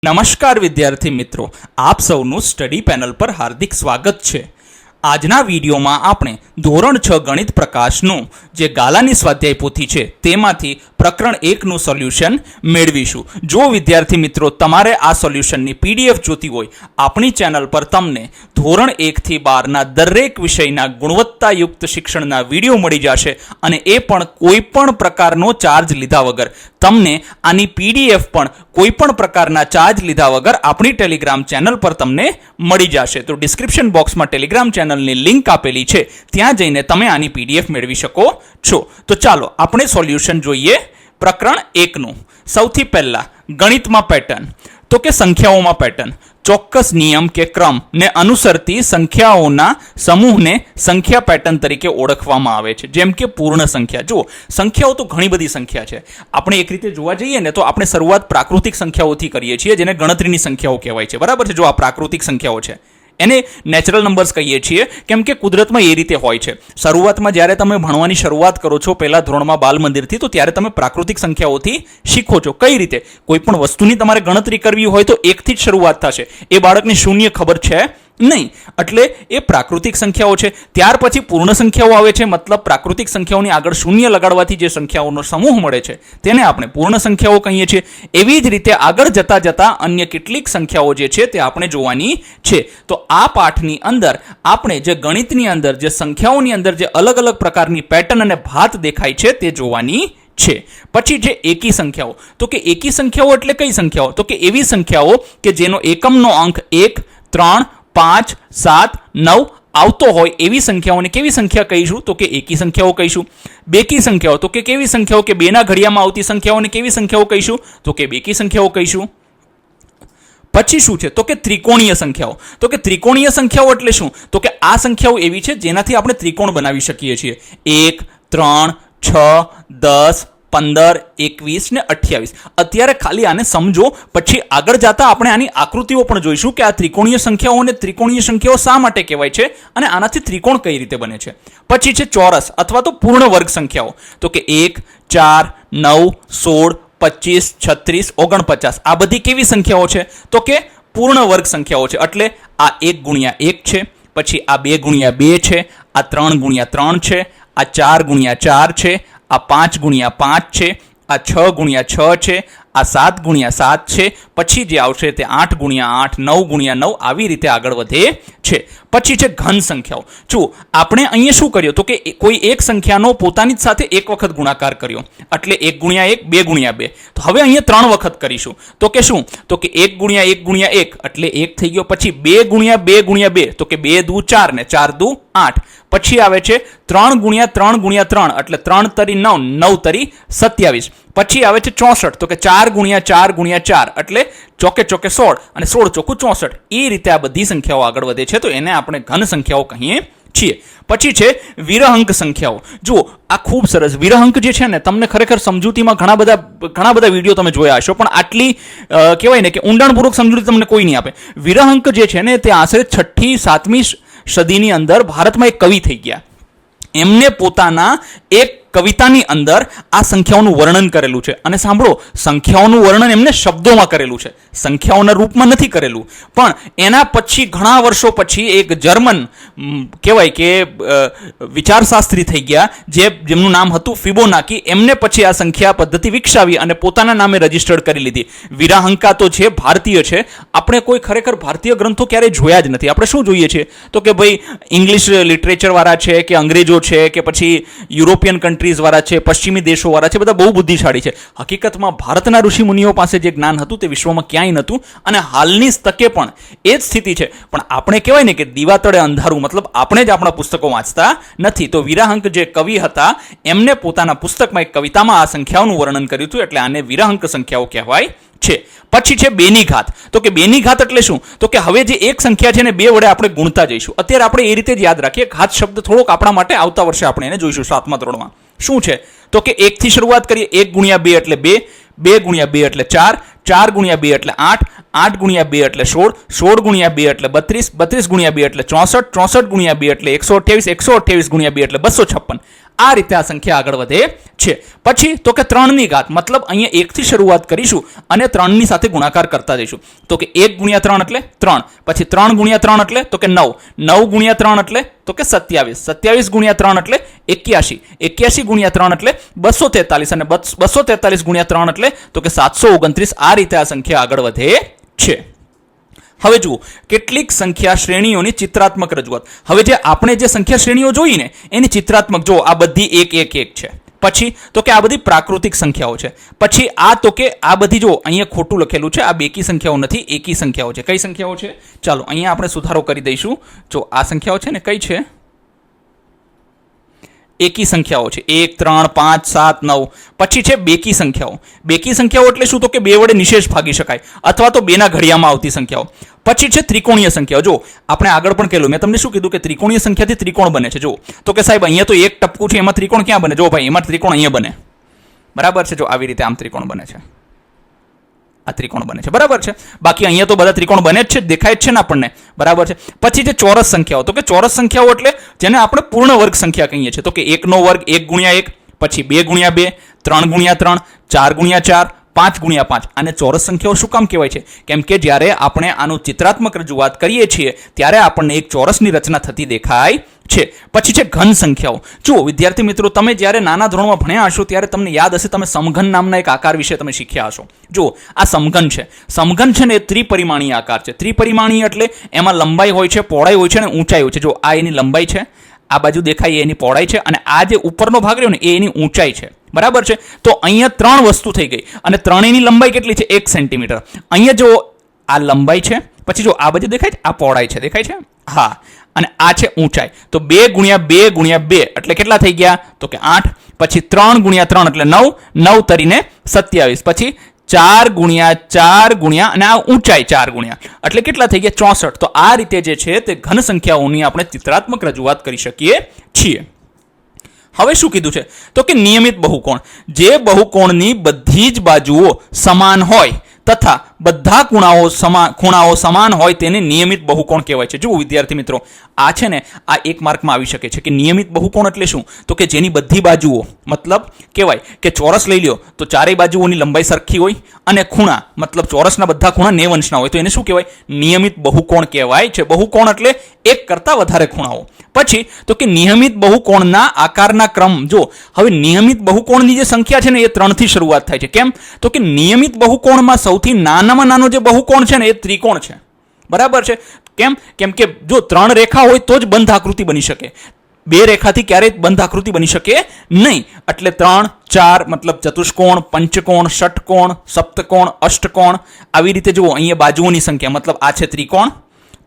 નમસ્કાર વિદ્યાર્થી મિત્રો, આપ સૌનું સ્ટડી પેનલ પર હાર્દિક સ્વાગત છે. આજના વિડીયોમાં આપણે ધોરણ 6 ગણિત પ્રકાશનું જે ગાલાની સ્વાધ્યાય પોથી છે તેમાંથી પ્રકરણ 1નું સોલ્યુશન મેળવીશું. જો વિદ્યાર્થી મિત્રો તમારે આ સોલ્યુશનની પીડીએફ જોતી હોય, આપણી ચેનલ પર તમને ધોરણ 1 થી 12ના દરેક વિષયના ગુણવત્તાયુક્ત શિક્ષણના વિડીયો મળી જશે અને એ પણ કોઈ પણ પ્રકારનો ચાર્જ લીધા વગર. તમને આની પીડીએફ પણ કોઈ પણ પ્રકારના ચાર્જ લીધા વગર આપણી ટેલિગ્રામ ચેનલ પર તમને મળી જશે. તો ડિસ્ક્રિપ્શન બોક્સમાં ટેલિગ્રામ ચેનલની લિંક આપેલી છે, ત્યાં જઈને તમે આની પીડીએફ મેળવી શકો છો. તો ચાલો આપણે સોલ્યુશન જોઈએ પ્રકરણ 1નું. સૌથી પહેલા ગણિતમાં પેટર્ન, તો કે સંખ્યાઓમાં પેટર્ન. ચોક્કસ નિયમ કે ક્રમ ને અનુસરતી સંખ્યાઓના સમૂહને સંખ્યા પેટર્ન તરીકે ઓળખવામાં આવે છે, જેમ કે પૂર્ણ સંખ્યા. જુઓ, સંખ્યાઓ તો ઘણી બધી સંખ્યા છે. આપણે એક રીતે જોવા જઈએ ને તો આપણે શરૂઆત પ્રાકૃતિક સંખ્યાઓથી કરીએ છીએ, જેને ગણતરીની સંખ્યાઓ કહેવાય છે. બરાબર છે. જો આ પ્રાકૃતિક સંખ્યાઓ છે એને નેચરલ નંબર્સ કહીએ છીએ, કેમ કે કુદરતમાં એ રીતે હોય છે. શરૂઆતમાં જ્યારે તમે ભણવાની શરૂઆત કરો છો પહેલા ધોરણમાં બાલ મંદિરથી, તો ત્યારે તમે પ્રાકૃતિક સંખ્યાઓથી શીખો છો. કઈ રીતે કોઈ પણ વસ્તુની તમારે ગણતરી કરવી હોય તો 1 થી જ શરૂઆત થશે. એ બાળકને શૂન્ય ખબર છે નહીં, એટલે એ પ્રાકૃતિક સંખ્યાઓ છે. ત્યાર પછી પૂર્ણ સંખ્યાઓ આવે છે, મતલબ પ્રાકૃતિક સંખ્યાઓની આગળ શૂન્ય લગાડવાથી જે સંખ્યાઓનો સમૂહ મળે છે તેને આપણે પૂર્ણ સંખ્યાઓ કહીએ છીએ. એવી જ રીતે આગળ જતા જતા અન્ય કેટલીક સંખ્યાઓ જે છે તે આપણે જોવાની છે. તો આ પાઠની અંદર આપણે જે ગણિતની અંદર જે સંખ્યાઓની અંદર જે અલગ અલગ પ્રકારની પેટર્ન અને ભાત દેખાય છે તે જોવાની છે. પછી જે એકી સંખ્યાઓ, તો કે એકી સંખ્યાઓ એટલે કઈ સંખ્યાઓ? તો કે એવી સંખ્યાઓ કે જેનો એકમનો અંક 1, 3, 5, 7, 9 આવતો હોય એવી સંખ્યાઓને કેવી સંખ્યા કહીશું? તો કે એકી સંખ્યાઓ કહીશું. બેકી સંખ્યાઓ, તો કે કેવી સંખ્યાઓ કે બેના ઘડિયામાં આવતી સંખ્યાઓને કેવી સંખ્યાઓ કહીશું? તો કે બેકી સંખ્યાઓ કહીશું. પછી શું છે? તો કે ત્રિકોણીય સંખ્યાઓ. તો કે ત્રિકોણીય સંખ્યાઓ એટલે શું? તો કે આ સંખ્યાઓ એવી છે જેનાથી આપણે ત્રિકોણ બનાવી શકીએ છીએ. 1, 3, 6, 10, 15, 21 ને 28. અત્યારે ખાલી આને સમજો, પછી આગળ જતા આપણે આની આકૃતિઓ પણ જોઈશું કે આ ત્રિકોણીય સંખ્યાઓ અને ત્રિકોણીય સંખ્યાઓ શા માટે કહેવાય છે અને આનાથી ત્રિકોણ કઈ રીતે બને છે. પછી છે ચોરસ અથવા તો પૂર્ણ વર્ગ સંખ્યાઓ. તો કે 1, 4, 9, 16, 25, 36, 49 આ બધી કેવી સંખ્યાઓ છે? તો કે પૂર્ણ વર્ગ સંખ્યાઓ છે. એટલે આ 1 ગુણ્યા 1 છે, પછી આ 2 ગુણ્યા 2 છે, આ 3 ગુણ્યા 3 છે, આ 4 ગુણ્યા 4 છે, આ 5 ગુણ્યા 5 છે, આ 6 ગુણ્યા 6 છે, આ 7 ગુણ્યા 7 છે, પછી જે આવશે તે 8 ગુણ્યા 8, 9 ગુણ્યા 9 આવી રીતે આગળ વધે છે. પછી છે ઘન સંખ્યાઓ. જુઓ, આપણે અહીંયા શું કર્યું? તો કે કોઈ એક સંખ્યાનો પોતાની જ સાથે એક વખત ગુણાકાર કર્યો, એટલે 1 ગુણ્યા 1, 2 ગુણ્યા 2. તો હવે અહીંયા 3 વખત કરીશું. તો કે શું? તો કે 1 ગુણ્યા 1 ગુણ્યા 1 એટલે 1 થઈ ગયો. પછી 2 ગુણ્યા 2 ગુણ્યા 2, તો કે 2 દુ 4 ને 4 દુ 8. પછી આવે છે 3 ગુણ્યા 3 ગુણ્યા 3 એટલે 3 તરી 9, 9 તરી 27. પછી આવે છે 64, તો કે 4 ગુણ્યા 4 ગુણ્યા 4 એટલે ચોકે ચોકે 16 અને 16 ચોખ્ખું 64. એ રીતે આ બધી સંખ્યાઓ આગળ વધે છે, તો એને આપણે ઘન સંખ્યાઓ કહીએ છીએ. પછી છે વિરહંક સંખ્યાઓ. જુઓ, આ ખૂબ સરસ વિરહંક જે છે ને, તમને ખરેખર સમજૂતીમાં ઘણા બધા વિડીયો તમે જોયા હશો, પણ આટલી કહેવાય ને કે ઊંડાણપૂર્વક સમજૂતી તમને કોઈ નહીં આપે. વિરહંક જે છે ને તે આશરે 6મી 7મી સદીની અંદર ભારતમાં એક કવિ થઈ ગયા. એમને પોતાના એક કવિતાની અંદર આ સંખ્યાઓનું વર્ણન કરેલું છે. અને સાંભળો, સંખ્યાઓનું વર્ણન એમને શબ્દોમાં કરેલુનું છે, સંખ્યાઓના રૂપમાં નથી કરેલું. પણ એના પછી ઘણા વર્ષો પછી એક જર્મન કહેવાય કે વિચારશાસ્ત્રી થઈ ગયા, જેમનું નામ હતું ફિબોનાકી. એમને પછી આ સંખ્યા પદ્ધતિ વિકસાવી અને પોતાના નામે રજીસ્ટર્ડ કરી લીધી. વિરાહંકા તો છે ભારતીય છે. આપણે કોઈ ખરેખર ભારતીય ગ્રંથો ક્યારેય જોયા જ નથી. આપણે શું જોઈએ છીએ? તો કે ભાઈ ઇંગ્લિશ લિટરેચર વાળા છે કે અંગ્રેજો છે કે પછી યુરોપિયન કન્ટ્રી વાળા છે, પશ્ચિમી દેશો વાળા છે, બધા બહુ બુદ્ધિશાળી છે. હકીકતમાં ભારતના ઋષિ મુનિઓ પાસે જે જ્ઞાન હતું તે વિશ્વમાં ક્યાંય નહોતું, અને હાલની તકે પણ એ જ સ્થિતિ છે. પણ આપણે કહેવાય ને કે દીવા તળે અંધારું, મતલબ આપણે જ આપણા પુસ્તકો વાંચતા નથી. તો વિરાહંક જે કવિ હતા એમને પોતાના પુસ્તકમાં એક કવિતામાં આ સંખ્યાઓનું વર્ણન કર્યું હતું, એટલે આને વિરાહંક સંખ્યાઓ કહેવાય છે. પછી છે બેની ઘાત. તો કે બેની ઘાત એટલે શું? તો કે હવે જે એક સંખ્યા છે ને 2 વડે આપણે ગુણતા જઈશું. અત્યારે આપણે એ રીતે જ યાદ રાખીએ. ઘાત શબ્દ થોડોક આપણા માટે આવતા વર્ષે આપણે એને જોઈશું 7મા ધોરણમાં. શું છે? તો કે 1 થી શરૂઆત કરીએ. 1 ગુણ્યા 2 એટલે 2, 2 ગુણ્યા 2 એટલે 4, 4 ગુણ્યા 2 એટલે 8, 8 ગુણ્યા 2 એટલે 16, 16 ગુણ્યા 2 એટલે 32, 32 ગુણ્યા 2 એટલે 64, 64 ગુણ્યા 2 એટલે 128, 128 ગુણ્યા 2 એટલે 256. આ રીતે આ સંખ્યા આગળ વધે છે. પછી તો કે 3 ઘાત, મતલબ અહીંયા 1 થી શરૂઆત કરીશું અને 3 ની સાથે ગુણાકાર કરતા જઈશું. તો કે 1 ગુણ્યા 3 એટલે 3, પછી 3 ગુણ્યા 3 એટલે તો કે 9, 9 ગુણ્યા 3 એટલે તો કે 27, 27 ગુણ્યા 3 એટલે 81, 81 ગુણ્યા 3 એટલે 243 અને 243 ગુણ્યા 3 એટલે તો કે 729. આ રીતે આ સંખ્યા આગળ વધે છે. હવે જુઓ કેટલીક સંખ્યા શ્રેણીઓની ચિત્રાત્મક રજૂઆત. હવે જે આપણે જે સંખ્યા શ્રેણીઓ જોઈ ને એની ચિત્રાત્મક જો આ બધી 1 1 1 છે. પછી તો કે આ બધી પ્રાકૃતિક સંખ્યાઓ છે. પછી આ તો કે આ બધી જો અહીંયા ખોટું લખેલું છે, આ બેકી સંખ્યાઓ નથી, એકી સંખ્યાઓ છે. કઈ સંખ્યાઓ છે? ચાલો અહીંયા આપણે સુધારો કરી દઈશું. જો આ સંખ્યાઓ છે ને કઈ છે? એકી સંખ્યાઓ છે. 1 3 5 7 9. પછી છે બેકી સંખ્યાઓ. બેકી સંખ્યાઓ એટલે શું? તો કે 2 વડે નિશેષ ભાગી શકાય અથવા તો 2 ના ઘડિયામાં આવતી સંખ્યાઓ. પછી છે ત્રિકોણીય સંખ્યાઓ. જો આપણે આગળ પણ કહેલું, મેં તમને શું કીધું કે ત્રિકોણીય સંખ્યાથી ત્રિકોણ બને છે. જો તો કે સાહેબ અહીંયા તો એક ટપકું છે, એમાં ત્રિકોણ ક્યાં બને? જો ભાઈ એમાં ત્રિકોણ અહીંયા બને. બરાબર છે. જો આવી રીતે આમ ત્રિકોણ બને છે, આ ત્રિકોણ બને છે. બરાબર છે. બાકી અહીંયા તો બધા ત્રિકોણ બને જ છે, દેખાય જ છે ને આપણને. બરાબર છે. પછી જે ચોરસ સંખ્યાઓ, તો કે ચોરસ સંખ્યાઓ એટલે જેને આપણે પૂર્ણ વર્ગ સંખ્યા કહીએ છીએ. તો કે 1 નો વર્ગ 1 ગુણ્યા 1, પછી 2 ગુણ્યા 2, 3 ગુણ્યા 3, 4 ગુણ્યા 4, 5 ગુણ્યા 5. આને ચોરસ સંખ્યાઓ શું કામ કહેવાય છે? કેમ કે જ્યારે આપણે આનું ચિત્રાત્મક રજૂઆત કરીએ છીએ ત્યારે આપણને એક ચોરસની રચના થતી દેખાય છે. પછી છે ઘન સંખ્યાઓ. જુઓ વિદ્યાર્થી મિત્રો, તમે જ્યારે નાના ધોરણમાં ભણ્યા હશો ત્યારે તમને યાદ હશે, તમે સમઘન નામના એક આકાર વિશે તમે શીખ્યા હશો. જુઓ આ સમઘન છે. સમઘન છે ને એ ત્રિપરિમાણીય આકાર છે. ત્રિપરિમાણીય એટલે એમાં લંબાઈ હોય છે, પહોળાઈ હોય છે અને ઊંચાઈ હોય છે. જો આ એની લંબાઈ છે, આ બાજુ દેખાય એની પહોળાઈ છે, અને આ જે ઉપરનો ભાગ રહ્યો ને એ એની ઊંચાઈ છે. બરાબર છે. તો અહીંયા 3 વસ્તુ થઈ ગઈ અને ત્રણેયની લંબાઈ કેટલી છે? 1 સેન્ટીમીટર. અહીંયા જો આ લંબાઈ છે, પછી જો આ બાજુ દેખાય છે, આ પહોળાઈ છે, દેખાય છે? હા. અને આ છે ઊંચાઈ. તો 2 ગુણ્યા 2 ગુણ્યા 2 એટલે કેટલા થઈ ગયા? તો કે 8. પછી 3 ગુણ્યા 3 એટલે 9, 9 તરીને 27. પછી 4 ગુણ્યા 4 ગુણ્યા અને આ ઊંચાઈ 4 ગુણ્યા એટલે કેટલા થઈ ગયા? 64. તો આ રીતે જે છે તે ઘન સંખ્યાઓની આપણે ચિત્રાત્મક રજૂઆત કરી શકીએ છીએ. હવે શું કીધું છે? તો કે નિયમિત બહુકોણ. જે બહુકોણની બધી જ બાજુઓ સમાન હોય તથા બધા ખૂણાઓ સમાન હોય તેને નિયમિત બહુકોણ કહેવાય છે. જુઓ વિદ્યાર્થી મિત્રો, આ છે ને આ એક માર્કમાં આવી શકે છે કે નિયમિત બહુકોણ એટલે શું? તો કે જેની બધી બાજુઓ, મતલબ કહેવાય કે ચોરસ લઈ લ્યો તો ચારેય બાજુઓની લંબાઈ સરખી હોય અને ખૂણા, મતલબ ચોરસના બધા ખૂણા 9 અંશના હોય, તો એને શું કહેવાય? નિયમિત બહુકોણ કહેવાય છે. બહુકોણ એટલે એક કરતાં વધારે ખૂણાઓ. પછી તો કે નિયમિત બહુકોણના આકારના ક્રમ. જો હવે નિયમિત બહુકોણની જે સંખ્યા છે ને એ 3 થી શરૂઆત થાય છે. કેમ? તો કે નિયમિત બહુકોણમાં સૌથી નાનામાં નાનો જે બહુકોણ છે ને એ ત્રિકોણ છે. બરાબર છે. કેમ? કેમ કે જો 3 રેખા હોય તો જ બંધ આકૃતિ બની શકે. 2 રેખાથી ક્યારેય બંધ આકૃતિ બની શકે નહીં. એટલે 3 4 મતલબ ચતુષ્કોણ, પંચકોણ, ષટકોણ, સપ્તકોણ, અષ્ટકોણ. આવી રીતે જુઓ અહીંયા બાજુઓની સંખ્યા, મતલબ આ છે ત્રિકોણ,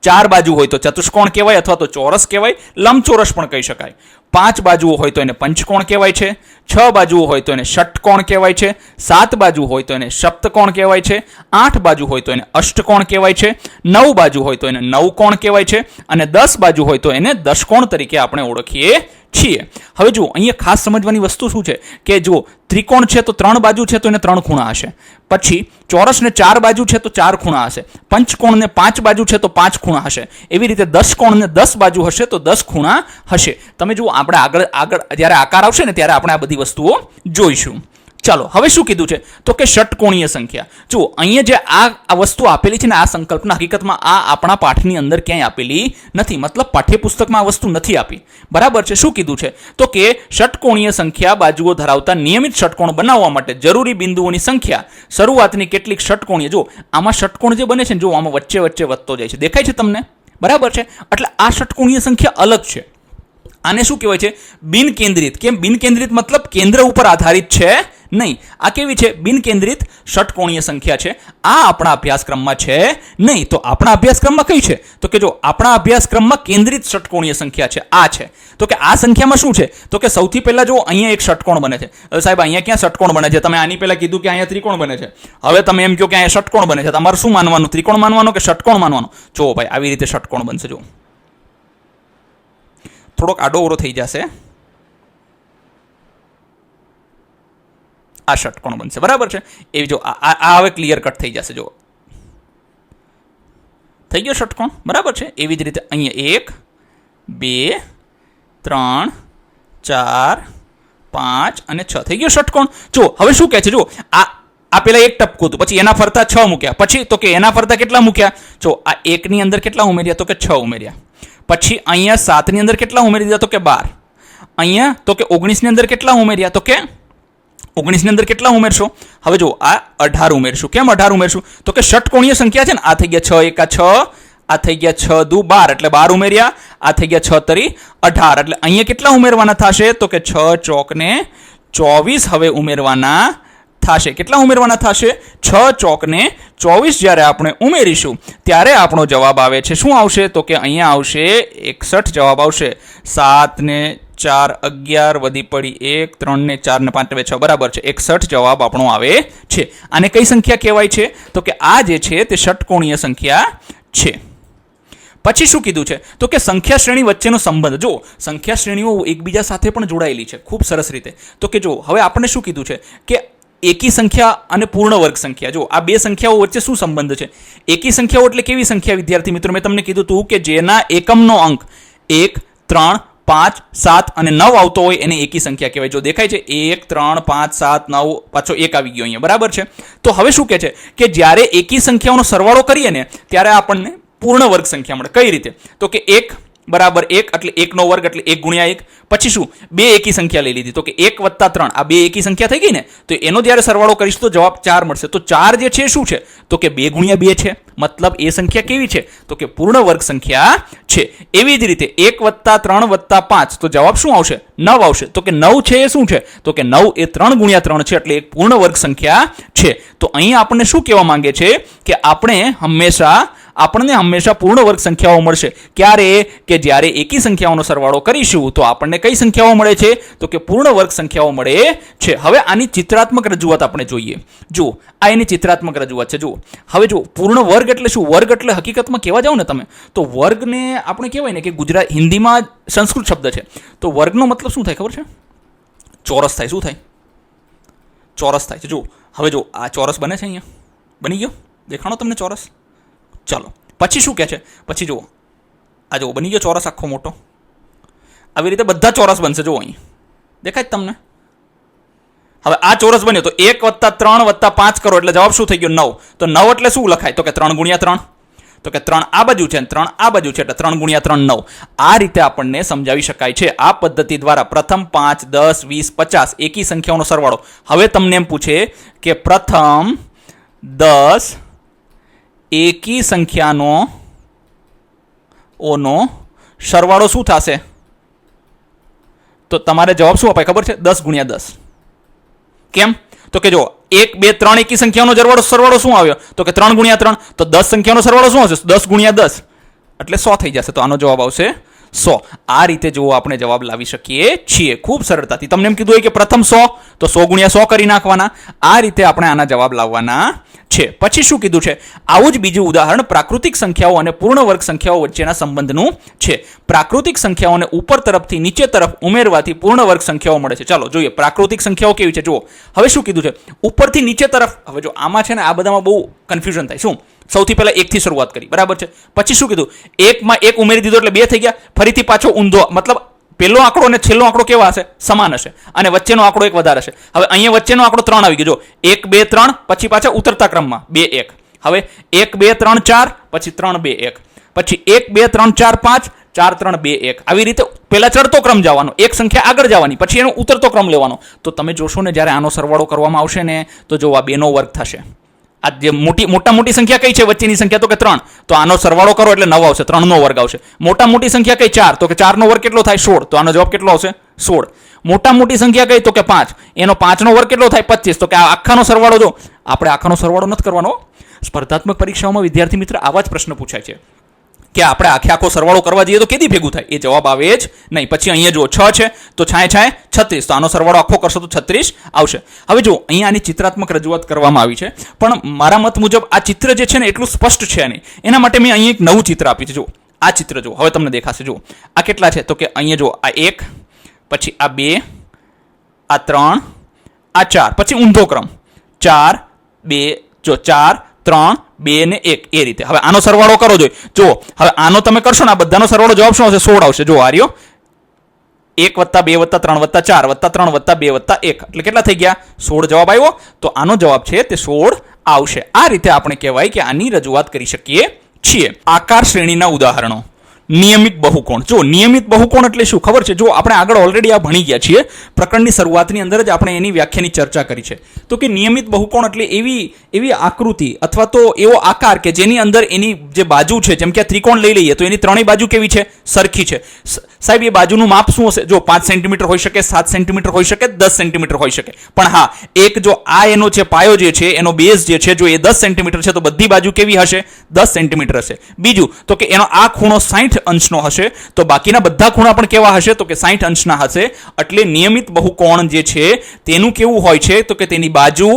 4 બાજુ હોય તો ચતુષ્કોણ કહેવાય અથવા તો ચોરસ કહેવાય, લંબચોરસ પણ કહી શકાય. 5 બાજુઓ હોય તો એને પંચકોણ કહેવાય છે, 6 બાજુઓ હોય તો એને ષટકોણ કહેવાય છે, 7 બાજુ હોય તો એને સપ્તકોણ કહેવાય છે, 8 બાજુ હોય તો એને અષ્ટકોણ કહેવાય છે, 9 બાજુ હોય તો એને નવકોણ કહેવાય છે, અને 10 બાજુ હોય તો એને દશકોણ તરીકે આપણે ઓળખીએ છીએ. હવે જુઓ અહીંયા ખાસ સમજવાની વસ્તુ શું છે કે જો ત્રિકોણ છે તો 3 બાજુ છે તો એને 3 ખૂણા હશે. પછી ચોરસને 4 બાજુ છે તો 4 ખૂણા હશે. પંચકોણને 5 બાજુ છે તો 5 ખૂણા હશે. એવી રીતે દશકોણને 10 બાજુ હશે તો 10 ખૂણા હશે. તમે જુઓ આપણે આગળ જ્યારે આકાર આવશે ને ત્યારે આપણે આ બધી વસ્તુઓ જોઈશું. ચાલો હવે શું કીધું છે? તો કે ષટકોણીય સંખ્યા. જુઓ અહીંયા જે આ વસ્તુ આપેલી છે ને, આ સંકલ્પના હકીકતમાં આ આપણા પાઠની અંદર ક્યાંય આપેલી નથી, મતલબ પાઠ્યપુસ્તકમાં આ વસ્તુ નથી આપી. બરાબર છે. શું કીધું છે? તો કે ષટકોણીય સંખ્યા બાજુઓ ધરાવતા નિયમિત ષટકોણ બનાવવા માટે જરૂરી બિંદુઓની સંખ્યા શરૂઆતની કેટલીક ષટકોણીય. જો આમાં ષટકોણ જે બને છે ને, જો આમાં વચ્ચે વચ્ચે વધતો જાય છે, દેખાય છે તમને? બરાબર છે. એટલે આ ષટકોણીય સંખ્યા અલગ છે. આને શું કહેવાય છે? બિનકેન્દ્રિત. કેમ બિનકેન્દ્રિત? મતલબ કેન્દ્ર ઉપર આધારિત છે નહીં. આ કેવી છે? બિનકેન્દ્રિત ષટકોણીય સંખ્યા છે. આ આપણા અભ્યાસક્રમમાં છે નહીં. તો આપણા અભ્યાસક્રમમાં કઈ છે? તો કે જો આપણા અભ્યાસક્રમમાં કેન્દ્રિત ષટકોણીય સંખ્યા છે, આ છે. તો કે આ સંખ્યામાં શું છે? તો કે સૌથી પહેલા જો અહીંયા એક ષટકોણ બને છે. સાહેબ અહીંયા ક્યાં ષટકોણ બને છે? તમે આની પહેલા કીધું કે અહીંયા ત્રિકોણ બને છે. હવે તમે એમ કહો કે અહીંયા ષટકોણ બને છે. તમારે શું માનવાનું? ત્રિકોણ માનવાનો કે ષટકોણ માનવાનો? જો ભાઈ આવી રીતે ષટકોણ બનશે. જો થોડોક આડો ઓરો થઈ જશે, આ ષટકોણ બનશે. બરાબર છે. એવી જો આ હવે ક્લિયર કટ થઈ જશે. જો થઈ ગયો ષટકોણ. બરાબર છે. એવી જ રીતે અહીંયા 1 2 3 4 5 અને 6 થઈ ગયો ષટકોણ. જો હવે શું કહે છે, જો આ પેલા એક ટપકું હતું, પછી એના ફરતા 6 મૂક્યા, પછી તો કે એના ફરતા કેટલા મૂક્યા, જો આ 1 ની અંદર કેટલા ઉમેર્યા, તો કે 6 ઉમેર્યા, પછી અહીંયા 7 ની અંદર કેટલા ઉમેરી દીધા, તો કે 12, અહીંયા તો કે 19 ની અંદર કેટલા ઉમેર્યા, તો કે 19 ની અંદર કેટલા ઉમેરશો, હવે જો આ 18 ઉમેરશું. કેમ 18 ઉમેરશું, તો કે ષટકોણીય સંખ્યા છે ને, આ થઈ ગયા 6 એકા 6, આ થઈ ગયા 6 દુ 12 એટલે 12 ઉમેર્યા, આ થઈ ગયા 6 તરી 18 એટલે અહીંયા કેટલા ઉમેરવાના થશે, તો કે 6 ચોક ને 24 હવે ઉમેરવાના થશે. કેટલા ઉમેરવાના થશે, 6 ચોક ને 24 જ્યારે આપણે ઉમેરીશું ત્યારે આપણો જવાબ આવે છે, શું આવશે, તો કે અહીંયા આવશે 61 જવાબ આવશે. 7 ને 4 11 વધી પડી 1 3 ને 4 ને 5 ને 6 બરાબર છે 61 જવાબ આપણો આવે છે. આને કઈ સંખ્યા કહેવાય છે, તો કે આ જે છે તે ષટકોણીય સંખ્યા છે. પછી શું કીધું છે, તો કે સંખ્યા શ્રેણી વચ્ચેનો સંબંધ. જો સંખ્યા શ્રેણીઓ એકબીજા સાથે પણ જોડાયેલી છે ખૂબ સરસ રીતે. તો કે જો હવે આપણે શું કીધું છે કે એકી સંખ્યા અને પૂર્ણ વર્ગ સંખ્યા, જો આ બે સંખ્યાઓ વચ્ચે શું સંબંધ છે. એકી સંખ્યાઓ એટલે કેવી સંખ્યા વિદ્યાર્થી મિત્રો, મેં તમને કીધું હતું કે જેના એકમનો અંક 1 3 5 7 અને 9 આવતો હોય એને એકી સંખ્યા કહેવાય. જો દેખાય છે 1 3 5 7 9 પાછો 1 આવી ગયો અહીંયા, બરાબર છે. તો હવે શું કહે છે કે જ્યારે એકી સંખ્યાઓનો સરવાળો કરીએ ને ત્યારે આપણને પૂર્ણ વર્ગ સંખ્યા મળે. કઈ રીતે, તો કે 1 બરાબર 1 એટલે 1 નો વર્ગ એટલે 1 ગુણ્યા 1. પછી શું, બે એકી સંખ્યા લઈ લીધી, તો કે 1 વત્તા 3 આ બે એકી સંખ્યા થઈ ગઈ ને, તો એનો જ્યારે સરવાળો કરીશું તો જવાબ 4 મળશે. તો 4 જે છે શું છે, તો કે 2 ગુણ્યા 2 છે, મતલબ એ સંખ્યા કેવી છે, તો કે પૂર્ણ વર્ગ સંખ્યા છે. એવી જ રીતે 1 વત્તા 3 વત્તા 5 તો જવાબ શું આવશે, 9 આવશે. તો કે 9 છે એ શું છે, તો કે 9 એ 3 ગુણ્યા 3 છે એટલે એક પૂર્ણ વર્ગ સંખ્યા છે. તો અહીં આપણને શું કહેવા માંગે છે કે આપણને હંમેશા પૂર્ણ વર્ગ સંખ્યાઓ મળશે. ક્યારે, કે જ્યારે એકી સંખ્યાઓનો સરવાળો કરીશું તો આપણને કઈ સંખ્યાઓ મળે છે, તો કે પૂર્ણ વર્ગ સંખ્યાઓ મળે છે. હવે આની ચિત્રાત્મક રજૂઆત આપણે જોઈએ. જો આ એની ચિત્રાત્મક રજૂઆત છે. જો હવે જો પૂર્ણ વર્ગ એટલે શું, વર્ગ એટલે હકીકતમાં કહેવા જાવ ને તમે તો વર્ગને આપણે કહેવાય ને કે હિન્દીમાં સંસ્કૃત શબ્દ છે, તો વર્ગનો મતલબ શું થાય ખબર છે, ચોરસ થાય. શું થાય, ચોરસ થાય છે. જો હવે જો આ ચોરસ બને છે, અહીંયા બની ગયો, દેખાણો તમને ચોરસ. ચાલો પછી શું કહે છે, પછી જુઓ આ જુઓ બની ગયો ચોરસ આખો મોટો. આવી રીતે બધા ચોરસ બનશે. જુઓ અહીં દેખાય જ તમને. હવે આ ચોરસ બન્યો તો 1 વત્તા 3 વત્તા 5 કરો એટલે જવાબ શું થઈ ગયો, 9. તો 9 એટલે શું લખાય, તો કે 3 ગુણ્યા 3, તો કે 3 આ બાજુ છે 3 આ બાજુ છે એટલે 3 ગુણ્યા 3 9. આ રીતે આપણને સમજાવી શકાય છે આ પદ્ધતિ દ્વારા. પ્રથમ 5 10 20 50 એકી સંખ્યાઓનો સરવાળો. હવે તમને એમ પૂછે કે પ્રથમ 10 એકી સંખ્યાનો સરવાળો શું થશે, તો તમારે જવાબ શું અપાય ખબર છે, 10 ગુણ્યા 10. કેમ, તો કે જો 1 2 3 એકી સંખ્યાનો સરવાળો શું આવ્યો, તો કે 3 ગુણ્યા 3. તો 10 સંખ્યાનો સરવાળો શું આવશે, 10 ગુણ્યા 10 એટલે 100 થઈ જશે. તો આનો જવાબ આવશે 100. આ રીતે જો આપણે જવાબ લાવી શકીએ છીએ ખૂબ સરળતાથી. તમને એમ કીધું હોય કે પ્રથમ 100 તો 100 ગુણ્યા 100 કરી નાખવાના. આ રીતે આપણે આના જવાબ લાવવાના છે. પછી શું કીધું છે, આવું જ બીજું ઉદાહરણ પ્રાકૃતિક સંખ્યાઓ અને પૂર્ણ વર્ગ સંખ્યાઓ વચ્ચેના સંબંધનું છે. પ્રાકૃતિક સંખ્યાઓને ઉપર તરફથી નીચે તરફ ઉમેરવાથી પૂર્ણ વર્ગ સંખ્યાઓ મળે છે. ચાલો જોઈએ પ્રાકૃતિક સંખ્યાઓ કેવી છે. જુઓ હવે શું કીધું છે, ઉપરથી નીચે તરફ. હવે જો આમાં છે ને આ બધામાં બહુ કન્ફ્યુઝન થાય. શું, સૌથી પહેલા 1 થી શરૂઆત કરી, બરાબર છે. પછી શું કીધું, 1 માં 1 ઉમેરી દીધો એટલે 2 થઈ ગયા. ફરીથી પાછો ઊંધો, મતલબ પહેલો આંકડો અને છેલ્લો આંકડો કેવા હશે, સમાન હશે, અને વચ્ચેનો આંકડો 1 વધારે હશે. હવે અહીંયા વચ્ચેનો આંકડો 3 આવી ગયો. જો 1 2 3 પછી પાછા ઉતરતા ક્રમમાં 2 1. હવે 1 2 3 4 પછી 3 2 1 પછી 1 2 3 4 5 4 3 2 1. આવી રીતે પહેલા ચડતો ક્રમ જવાનો, એક સંખ્યા આગળ જવાની, પછી એનો ઉતરતો ક્રમ લેવાનો. તો તમે જોશો ને જ્યારે આનો સરવાળો કરવામાં આવશે ને તો જો આ 2 નો વર્ગ થશે. આ જે મોટી સંખ્યા કઈ છે વચ્ચેની સંખ્યા, તો કે 3. તો આનો સરવાળો કરો એટલે 9 આવશે, 3 નો વર્ગ આવશે. મોટી સંખ્યા કઈ 4, તો કે 4 નો વર્ગ કેટલો થાય 16. તો આનો જવાબ કેટલો આવશે 16. મોટી સંખ્યા કઈ, તો કે 5. એનો 5 નો વર્ગ કેટલો થાય 25. તો કે આ આખાનો સરવાળો, જો આપણે આખાનો સરવાળો નથી કરવાનો. સ્પર્ધાત્મક પરીક્ષાઓમાં વિદ્યાર્થી મિત્ર આવા જ પ્રશ્ન પૂછાય છે કે આપણે આખો સરવાળો કરવા જઈએ તો કેદી ભેગું થાય, એ જવાબ આવે જ નહીં. પછી અહીંયા જો 6 છે તો છાંય 36. તો આનો સરવાળો આખો કરશો તો 36 આવશે. હવે જો અહીંયા આની ચિત્રાત્મક રજૂઆત કરવામાં આવી છે, પણ મારા મત મુજબ આ ચિત્ર જે છે ને એટલું સ્પષ્ટ છે નહીં. એના માટે મેં અહીં એક નવું ચિત્ર આપ્યું છે. જો આ ચિત્ર જો હવે તમને દેખાશે. જો આ કેટલા છે, તો કે અહીંયા જો આ 1 પછી આ 2 આ 3 આ 4 પછી ઊંધો ક્રમ 4 2 જો 4 3 2 ને 1 એ રીતે. હવે આનો સરવાળો કરો. જો હવે આનો તમે કરશો ને આ બધાનો સરવાળો જવાબ શું આવશે, 16 આવશે. જો આ રહ્યો 1 + 2 + 3 + 4 + 3 + 2 + 1 એટલે કેટલા થઈ ગયા? 16 જવાબ આવ્યો. તો આનો જવાબ છે તે 16 આવશે. આ રીતે આપણે કહેવાય કે આની રજૂઆત કરી શકીએ છીએ. આકાર શ્રેણીના ઉદાહરણો. નિયમિત બહુકોણ. જો નિયમિત બહુકોણ એટલે શું ખબર છે? જો આપણે આગળ ઓલરેડી આ ભણી ગયા છીએ. પ્રકરણની શરૂઆતની અંદર જ આપણે એની વ્યાખ્યાની ચર્ચા કરી છે. તો કે નિયમિત બહુકોણ એટલે એવી આકૃતિ અથવા તો એવો આકાર કે જેની અંદર એની જે બાજુ છે, જેમ કે આ ત્રિકોણ લઈ લઈએ તો એની ત્રણેય બાજુ કેવી છે? સરખી છે. સાહેબ એ બાજુનું માપ શું હશે? જો 5 સેન્ટીમીટર હોઈ શકે, 7 સેન્ટીમીટર હોઈ શકે, 10 સેન્ટીમીટર હોઈ શકે. પણ હા, એક જો આ એનો છે પાયો જે છે, એનો બેઝ જે છે, જો એ 10 સેન્ટીમીટર છે તો બધી બાજુ કેવી હશે? 10 સેન્ટીમીટર હશે. બીજું તો કે એનો આ ખૂણો 60 અંશનો હશે તો બાકીના બધા ખૂણા પણ કેવા હશે? તો કે 60 અંશના હશે. એટલે નિયમિત બહુકોણ જે છે તેનું કેવું હોય છે? તો કે તેની બાજુ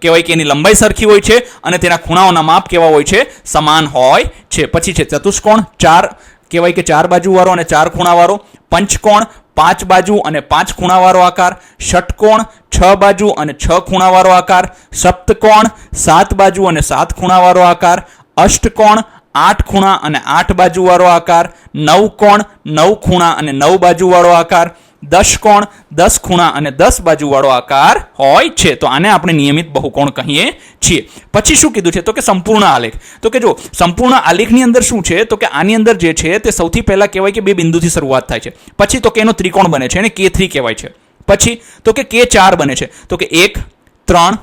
કહેવાય કે એની લંબાઈ સરખી હોય છે અને તેના ખૂણાઓના માપ કેવા હોય છે? સમાન હોય છે. પછી છે ચતુષ્કોણ. 4 કહેવાય કે 4 બાજુ વાળો અને 4 ખૂણા વાળો. પંચકોણ 5 બાજુ અને 5 ખૂણા વાળો આકાર. ષટકોણ 6 બાજુ અને 6 ખૂણા વાળો આકાર. સપ્તકોણ 7 બાજુ અને 7 ખૂણા વાળો આકાર. અષ્ટકોણ 8 ખૂણા અને 8 બાજુ વાળો આકાર. નવકોણ 9 ખૂણા અને 9 બાજુ વાળો આકાર. દશકોણ 10 ખૂણા અને 10 બાજુ વાળો આકાર હોય છે. તો આને આપણે નિયમિત બહુકોણ કહીએ છીએ. પછી શું કીધું છે? તો કે સંપૂર્ણ આલેખ. તો કે જો સંપૂર્ણ આલેખની અંદર શું છે? તો કે આની અંદર જે છે તે સૌથી પહેલા કહેવાય કે બે બિંદુથી શરૂઆત થાય છે. પછી તો કે એનો ત્રિકોણ બને છે, એને K3 કહેવાય છે. પછી તો કે K4 બને છે. તો કે 1 3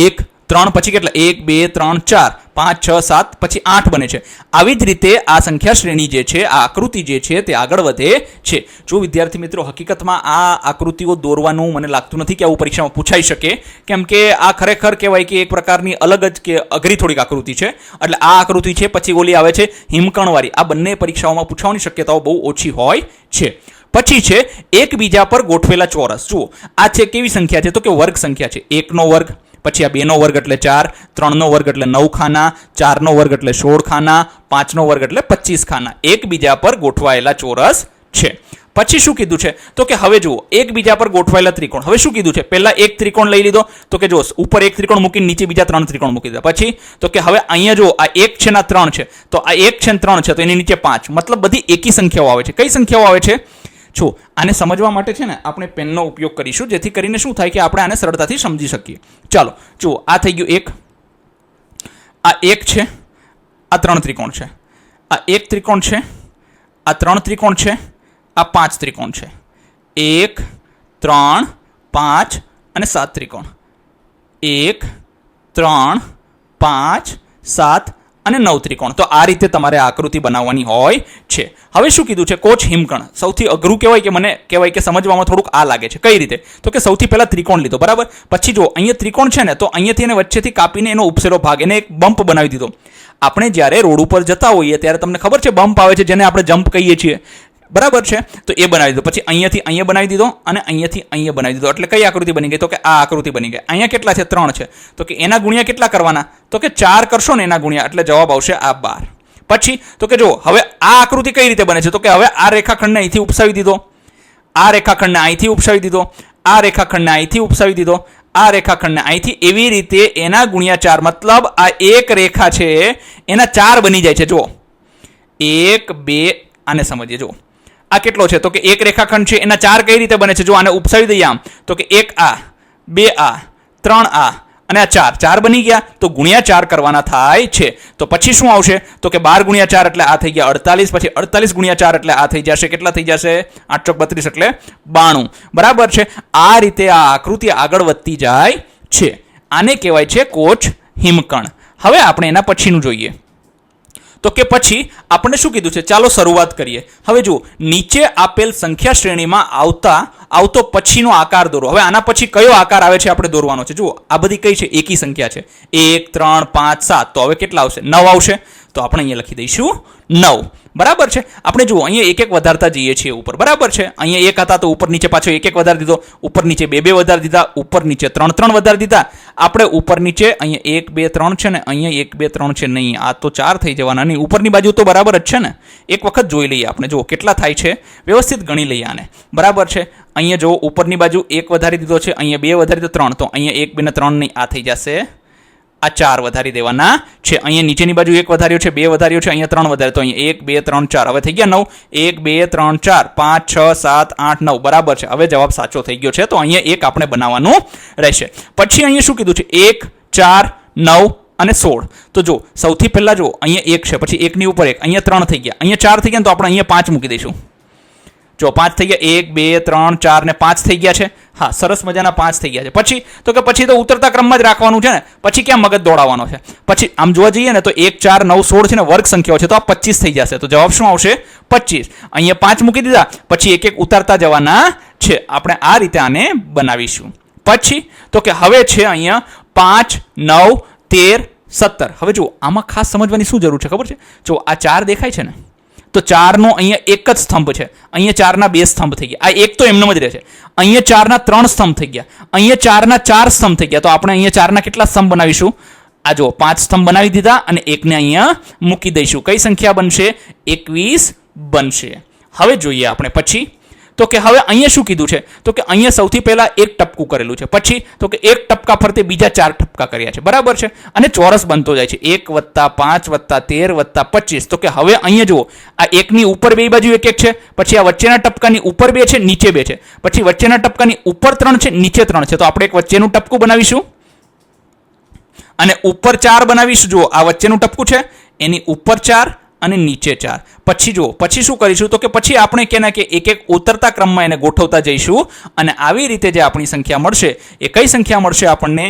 1 3 પછી કેટલા? 1 2 3 4 5 6 7 પછી 8 બને છે. આવી જ રીતે આ સંખ્યા શ્રેણી જે છે, આ આકૃતિ જે છે તે આગળ વધે છે. જો વિદ્યાર્થી મિત્રો હકીકતમાં આ આકૃતિઓ દોરવાનું મને લાગતું નથી કે આવું પરીક્ષામાં પૂછાઈ શકે, કેમ કે આ ખરેખર કહેવાય કે એક પ્રકારની અલગ જ કે અઘરી થોડીક આકૃતિ છે. એટલે આ આકૃતિ છે, પછી ઓલી આવે છે હિમકણવાળી. આ બંને પરીક્ષાઓમાં પૂછવાની શક્યતાઓ બહુ ઓછી હોય છે. પછી છે એકબીજા પર ગોઠવેલા ચોરસ. જુઓ આ છે કેવી સંખ્યા છે? તો કે વર્ગ સંખ્યા છે. 1 નો વર્ગ, પછી આ 2 નો વર્ગ એટલે 4, 3 નો વર્ગ એટલે 9 ખાના, 4 નો વર્ગ એટલે 16 ખાના, 5 નો વર્ગ એટલે 25 ખાના. એકબીજા પર ગોઠવાયેલા ચોરસ છે. પછી શું કીધું છે? તો કે હવે જુઓ એકબીજા પર ગોઠવાયેલા ત્રિકોણ. હવે શું કીધું છે? પહેલા એક ત્રિકોણ લઈ લીધો તો કે જો ઉપર એક ત્રિકોણ મૂકીને નીચે બીજા 3 ત્રિકોણ મૂકી દીધા. પછી તો કે હવે અહીંયા જો આ 1 છે ને 3 છે, તો આ 1 છે ને 3 છે, તો એની નીચે 5. મતલબ બધી એકી સંખ્યાઓ આવે છે. કઈ સંખ્યાઓ આવે છે? જો આને સમજવા માટે છે ને આપણે પેનનો ઉપયોગ કરીશું, જેથી કરીને શું થાય કે આપણે આને સરળતાથી સમજી શકીએ. ચાલો જુઓ, આ થઈ ગયું 1, આ 1 છે, આ 3 ત્રિકોણ છે, આ 1 ત્રિકોણ છે, આ 3 ત્રિકોણ છે, આ 5 ત્રિકોણ છે. 1 3 5 અને 7 ત્રિકોણ. 1 3 5 7 અને 9 ત્રિકોણ. તો આ રીતે તમારે આકૃતિ બનાવવાની હોય છે. હવે શું કીધું છે? કોચ હિમકણ. સૌથી અઘરું કહેવાય કે મને કહેવાય કે સમજવામાં થોડુંક આ લાગે છે. કઈ રીતે? તો કે સૌથી પહેલા ત્રિકોણ લીધો, બરાબર. પછી જો અહીંયા ત્રિકોણ છે ને, તો અહીંયાથી એને વચ્ચેથી કાપીને એનો ઉપસેલો ભાગ, એને એક બમ્પ બનાવી દીધો. આપણે જ્યારે રોડ ઉપર જતા હોઈએ ત્યારે તમને ખબર છે બમ્પ આવે છે, જેને આપણે જમ્પ કહીએ છીએ, બરાબર છે. તો એ બનાવી દીધો. પછી અહીંયાથી અહીંયા બનાવી દીધો અને અહીંયાથી અહીંયા બનાવી દીધો. એટલે કઈ આકૃતિ બની ગઈ? તો કે આ આકૃતિ બની ગઈ. અહીંયા કેટલા છે? 3 છે. તો કે એના ગુણ્યા કેટલા કરવાના? તો કે 4 કરશો ને એના ગુણ્યા, એટલે જવાબ આવશે આ 12. પછી તો કે જો હવે આ આકૃતિ કઈ રીતે બને છે? તો કે હવે આ રેખાખંડને અહીંથી ઉપસાવી દીધો, આ રેખાખંડને અહીંથી ઉપસાવી દીધો, આ રેખાખંડને અહીંથી ઉપસાવી દીધો, આ રેખાખંડને અહીંથી, એવી રીતે એના ગુણ્યા 4. મતલબ આ એક રેખા છે એના 4 બની જાય છે. જો 1 2, આને સમજીએ. જો આ કેટલો છે? તો કે એક રેખાખંડ છે એના 4 કઈ રીતે બને છે? જો આને ઉપસાવી દઈએ આમ, તો કે 1 આ, 2 આ, 3 આ અને આ 4 બની ગયા. તો ગુણ્યા 4 કરવાના થાય છે. તો પછી શું આવશે? તો કે 12 ગુણ્યા 4 એટલે આ થઈ ગયા 48. પછી 48 ગુણ્યા 4 એટલે આ થઈ જશે કેટલા થઈ જશે? 8 ચોક 32 એટલે 92. બરાબર છે. આ રીતે આ આકૃતિ આગળ વધતી જાય છે. આને કહેવાય છે કોચ હિમકણ. હવે આપણે એના પછીનું જોઈએ. તો કે પછી આપણે શું કીધું છે? ચાલો શરૂઆત કરીએ. હવે જુઓ, નીચે આપેલ સંખ્યા શ્રેણીમાં આવતો પછીનો આકાર દોરો. હવે આના પછી કયો આકાર આવે છે આપણે દોરવાનો છે. જુઓ આ બધી કઈ છે? એકી સંખ્યા છે. 1 3 5 7. તો હવે કેટલા આવશે? 9 આવશે. તો આપણે અહીંયા લખી દઈશું 9. બરાબર છે. આપણે જુઓ અહીંયા એક એક વધારતા જઈએ છીએ ઉપર, બરાબર છે. અહીંયા 1 હતા તો ઉપર નીચે પાછો એક એક વધારી દીધો, ઉપર નીચે 2 2 વધારી દીધા, ઉપર નીચે 3 3 વધારી દીધા. આપણે ઉપર નીચે અહીંયા 1 2 3 છે ને, અહીંયા 1 2 3 છે નહીં, આ તો 4 થઈ જવાના. નહીં, ઉપરની બાજુ તો બરાબર જ છે ને. એક વખત જોઈ લઈએ આપણે. જુઓ કેટલા થાય છે, વ્યવસ્થિત ગણી લઈએ આને. બરાબર છે. અહીંયા જુઓ ઉપરની બાજુ 1 વધારી દીધો છે, અહીંયા 2 વધારી દીધો 3. તો અહીંયા 1 2 ને 3 નહીં, આ થઈ જશે આ 4 વધારી દેવાના છે. અહીંયા નીચેની બાજુ 1 વધાર્યો છે, 2 વધાર્યો છે, અહીંયા 3 વધારે, તો અહીંયા 1 2 3 4 હવે થઈ ગયા 9. 1 2 3 4 5 6 7 8 9 બરાબર છે. હવે જવાબ સાચો થઈ ગયો છે, તો અહીંયા 1 આપણે બનાવવાનું રહેશે. પછી અહીંયા શું કીધું છે? 1 4 9 અને 16. તો જો સૌથી પહેલા જો અહીંયા 1 છે, પછી 1 ની ઉપર 1, અહીંયા 3 થઈ ગયા, અહીંયા 4 થઈ ગયા, તો આપણે અહીંયા 5 મૂકી દઈશું. જો 5 થઈ ગયા, 1 2 3 4 ને 5 થઈ ગયા છે. હા, સરસ મજાના 5 થઈ ગયા છે. પછી તો ઉતરતા ક્રમમાં જ રાખવાનું છે ને, પછી ક્યાં મગજ દોડાવવાનો છે? પછી આમ જોવા જઈએ ને તો 1 4 9 16 છે ને, વર્ગ સંખ્યાઓ છે, તો આ 25 થઈ જશે. તો જવાબ શું આવશે? 25. અહીંયા 5 મૂકી દીધા, પછી એક એક ઉતારતા જવાના છે. આપણે આ રીતે આને બનાવીશું. પછી તો કે હવે છે અહીંયા 5 9 13 17. હવે જો આમાં ખાસ સમજવાની શું જરૂર છે ખબર છે? જો આ 4 દેખાય છે ને, તો 4 નો અહીંયા એક જ સ્તંભ છે, અહીંયા 4 ના 2 સ્તંભ થઈ ગયા. આ એક તો એમનેમ જ રહે છે. અહીંયા 4 ના 3 સ્તંભ થઈ ગયા, અહીંયા 4 ના 4 સ્તંભ થઈ ગયા. તો આપણે અહીંયા 4 ના કેટલા સ્તંભ બનાવીશું? આ જો 5 સ્તંભ બનાવી દીધા અને એકને અહીંયા મૂકી દઈશું. કઈ સંખ્યા બનશે? 21 બનશે. હવે જોઈએ આપણે પછી તો કે હવે અહીંયા શું કીધું છે? તો કે અહીંયા સૌથી પહેલા એક ટપકું કરેલું છે, પછી તો કે એક ટપકા ફરતે બીજા 4 ટપકા કર્યા છે, બરાબર છે, અને ચોરસ બનતો જાય છે. 1 + 5 + 13 + 25. તો કે હવે અહીંયા જુઓ, આ એકની ઉપર બે બાજુ એક એક છે, પછી આ વચ્ચેના ટપકાની ઉપર 2 છે, નીચે 2 છે, પછી વચ્ચેના ટપકાની ઉપર 3 છે, નીચે 3 છે. તો આપણે એક વચ્ચેનું ટપકું બનાવીશું અને ઉપર 4 બનાવીશું. જુઓ આ વચ્ચેનું ટપકું છે, એની ઉપર 4 અને નીચે 4. પછી જુઓ પછી શું કરીશું? તો કે પછી આપણે કેના કે એક એક ઉતરતા ક્રમમાં એને ગોઠવતા જઈશું અને આવી રીતે જે આપણી સંખ્યા મળશે એ કઈ સંખ્યા મળશે આપણને?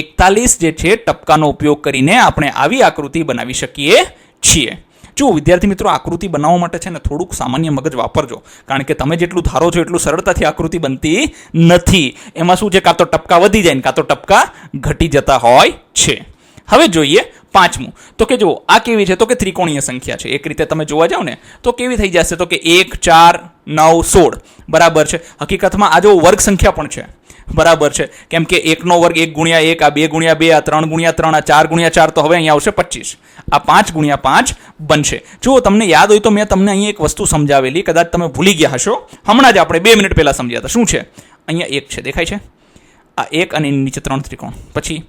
41 જે છે ટપકાનો ઉપયોગ કરીને આપણે આવી આકૃતિ બનાવી શકીએ છીએ. જો વિદ્યાર્થી મિત્રો, આકૃતિ બનાવવા માટે છે ને થોડુંક સામાન્ય મગજ વાપરજો, કારણ કે તમે જેટલું ધારો છો એટલું સરળતાથી આકૃતિ બનતી નથી. એમાં શું છે? કાં તો ટપકા વધી જાય ને કાં તો ટપકા ઘટી જતા હોય છે. હવે જોઈએ 5મું. તો કે જો આ કેવી છે? તો કે ત્રિકોણીય સંખ્યા છે. એક રીતે તમે જોવા જાવ ને તો કેવી થઈ જશે? તો કે 1 4 9 16 બરાબર છે. હકીકતમાં આ જો વર્ગ સંખ્યા પણ છે, બરાબર છે, કેમ કે 1 નો વર્ગ 1 × 1, આ 2 × 2, આ 3 × 3, આ 4 × 4. તો હવે અહીંયા આવશે 25. આ 5 × 5 બનશે. જો તમને યાદ હોય તો મેં તમને અહીંયા એક વસ્તુ સમજાવેલી, કદાચ તમે ભૂલી ગયા હશો. હમણાં જ આપણે 2 મિનિટ પહેલા સમજ્યા હતા. શું છે? અહીંયા 1 છે, દેખાય છે? આ 1 અને નીચે 3 ત્રિકોણ, પછી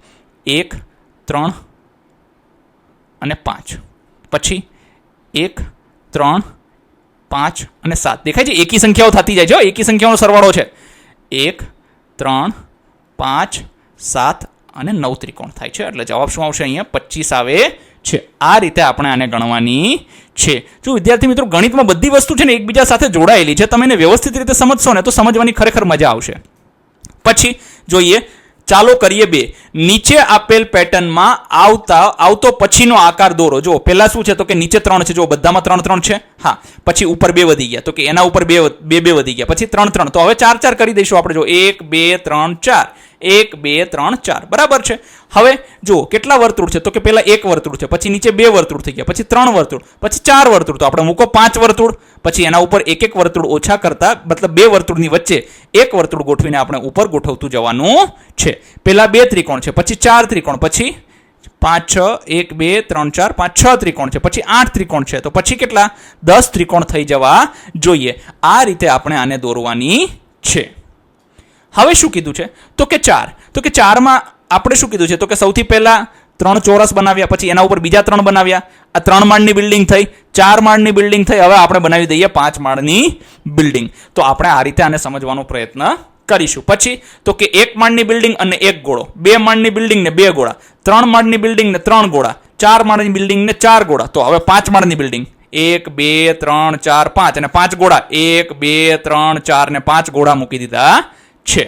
1 3 અને 5, પછી 1 3 5 અને 7. દેખાય છે? એકી સંખ્યાઓ થતી જાય છે, એકી સંખ્યાઓનો સરવાળો છે. 1 3 5 7 અને 9 ત્રિકોણ થાય છે. એટલે જવાબ શું આવશે? અહીંયા 25 આવે છે. આ રીતે આપણે આને ગણવાની છે. જો વિદ્યાર્થી મિત્રો, ગણિતમાં બધી વસ્તુ છે ને એકબીજા સાથે જોડાયેલી છે. તમે એને વ્યવસ્થિત રીતે સમજશો ને તો સમજવાની ખરેખર મજા આવશે. પછી જોઈએ, ચાલો કરીએ 2. નીચે આપેલ પેટર્નમાં આવતો પછીનો આકાર દોરો. જો પહેલા શું છે? તો કે નીચે 3 છે, જો બધામાં 3 3 છે. હા, પછી ઉપર 2 વધી ગયા, તો કે એના ઉપર 2 વધી ગયા, પછી 3 3. તો હવે 4 4 કરી દઈશું આપણે. જો 1 2 3 4, 1 2 3 4 બરાબર છે. હવે જો કેટલા વર્તુળ છે? તો કે પહેલા 1 વર્તુળ છે, પછી નીચે 2 વર્તુળ થઈ ગયા, પછી 3 વર્તુળ, પછી 4 વર્તુળ. તો આપણે મૂકો 5 વર્તુળ, પછી એના ઉપર એક એક વર્તુળ ઓછા કરતા, મતલબ 2 વર્તુળની વચ્ચે એક વર્તુળ ગોઠવીને આપણે ઉપર ગોઠવતું જવાનું છે. પહેલા 2 ત્રિકોણ છે, પછી 4 ત્રિકોણ, પછી 5 6 1 2 3 4 5 6 ત્રિકોણ છે, પછી 8 ત્રિકોણ છે, તો પછી કેટલા? 10 ત્રિકોણ થઈ જવા જોઈએ. આ રીતે આપણે આને દોરવાની છે. હવે શું કીધું છે? તો કે 4. તો કે 4માં આપણે શું કીધું છે? તો કે સૌથી પહેલા 3 ચોરસ બનાવ્યા, પછી એના ઉપર બીજા 3 બનાવ્યા. આ 3 માળની બિલ્ડિંગ થઈ, 4 માળની બિલ્ડિંગ થઈ. હવે આપણે બનાવી દઈએ 5 માળની બિલ્ડિંગ. તો આપણે આ રીતે આને સમજવાનો પ્રયત્ન કરીશું. પછી તો કે 1 માળની બિલ્ડિંગ અને 1 ગોળો, 2 માળની બિલ્ડિંગ ને 2 ગોળા, 3 માળની બિલ્ડિંગ ને 3 ગોળા, 4 માળની બિલ્ડિંગ ને 4 ગોળા. તો હવે 5 માળની બિલ્ડિંગ 1 2 3 4 5 અને 5 ગોળા, 1 2 3 4 ને 5 ગોળા મૂકી દીધા છે.